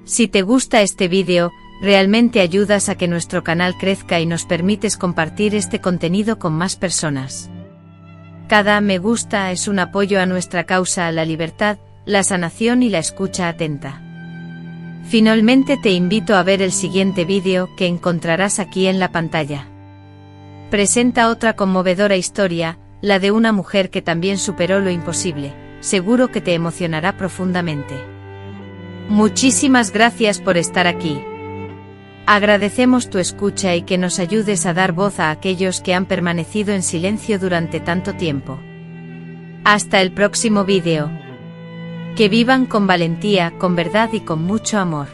Si te gusta este vídeo, realmente ayudas a que nuestro canal crezca y nos permites compartir este contenido con más personas. Cada me gusta es un apoyo a nuestra causa, a la libertad, la sanación y la escucha atenta. Finalmente te invito a ver el siguiente vídeo que encontrarás aquí en la pantalla. Presenta otra conmovedora historia, la de una mujer que también superó lo imposible. Seguro que te emocionará profundamente. Muchísimas gracias por estar aquí. Agradecemos tu escucha y que nos ayudes a dar voz a aquellos que han permanecido en silencio durante tanto tiempo. Hasta el próximo vídeo. Que vivan con valentía, con verdad y con mucho amor.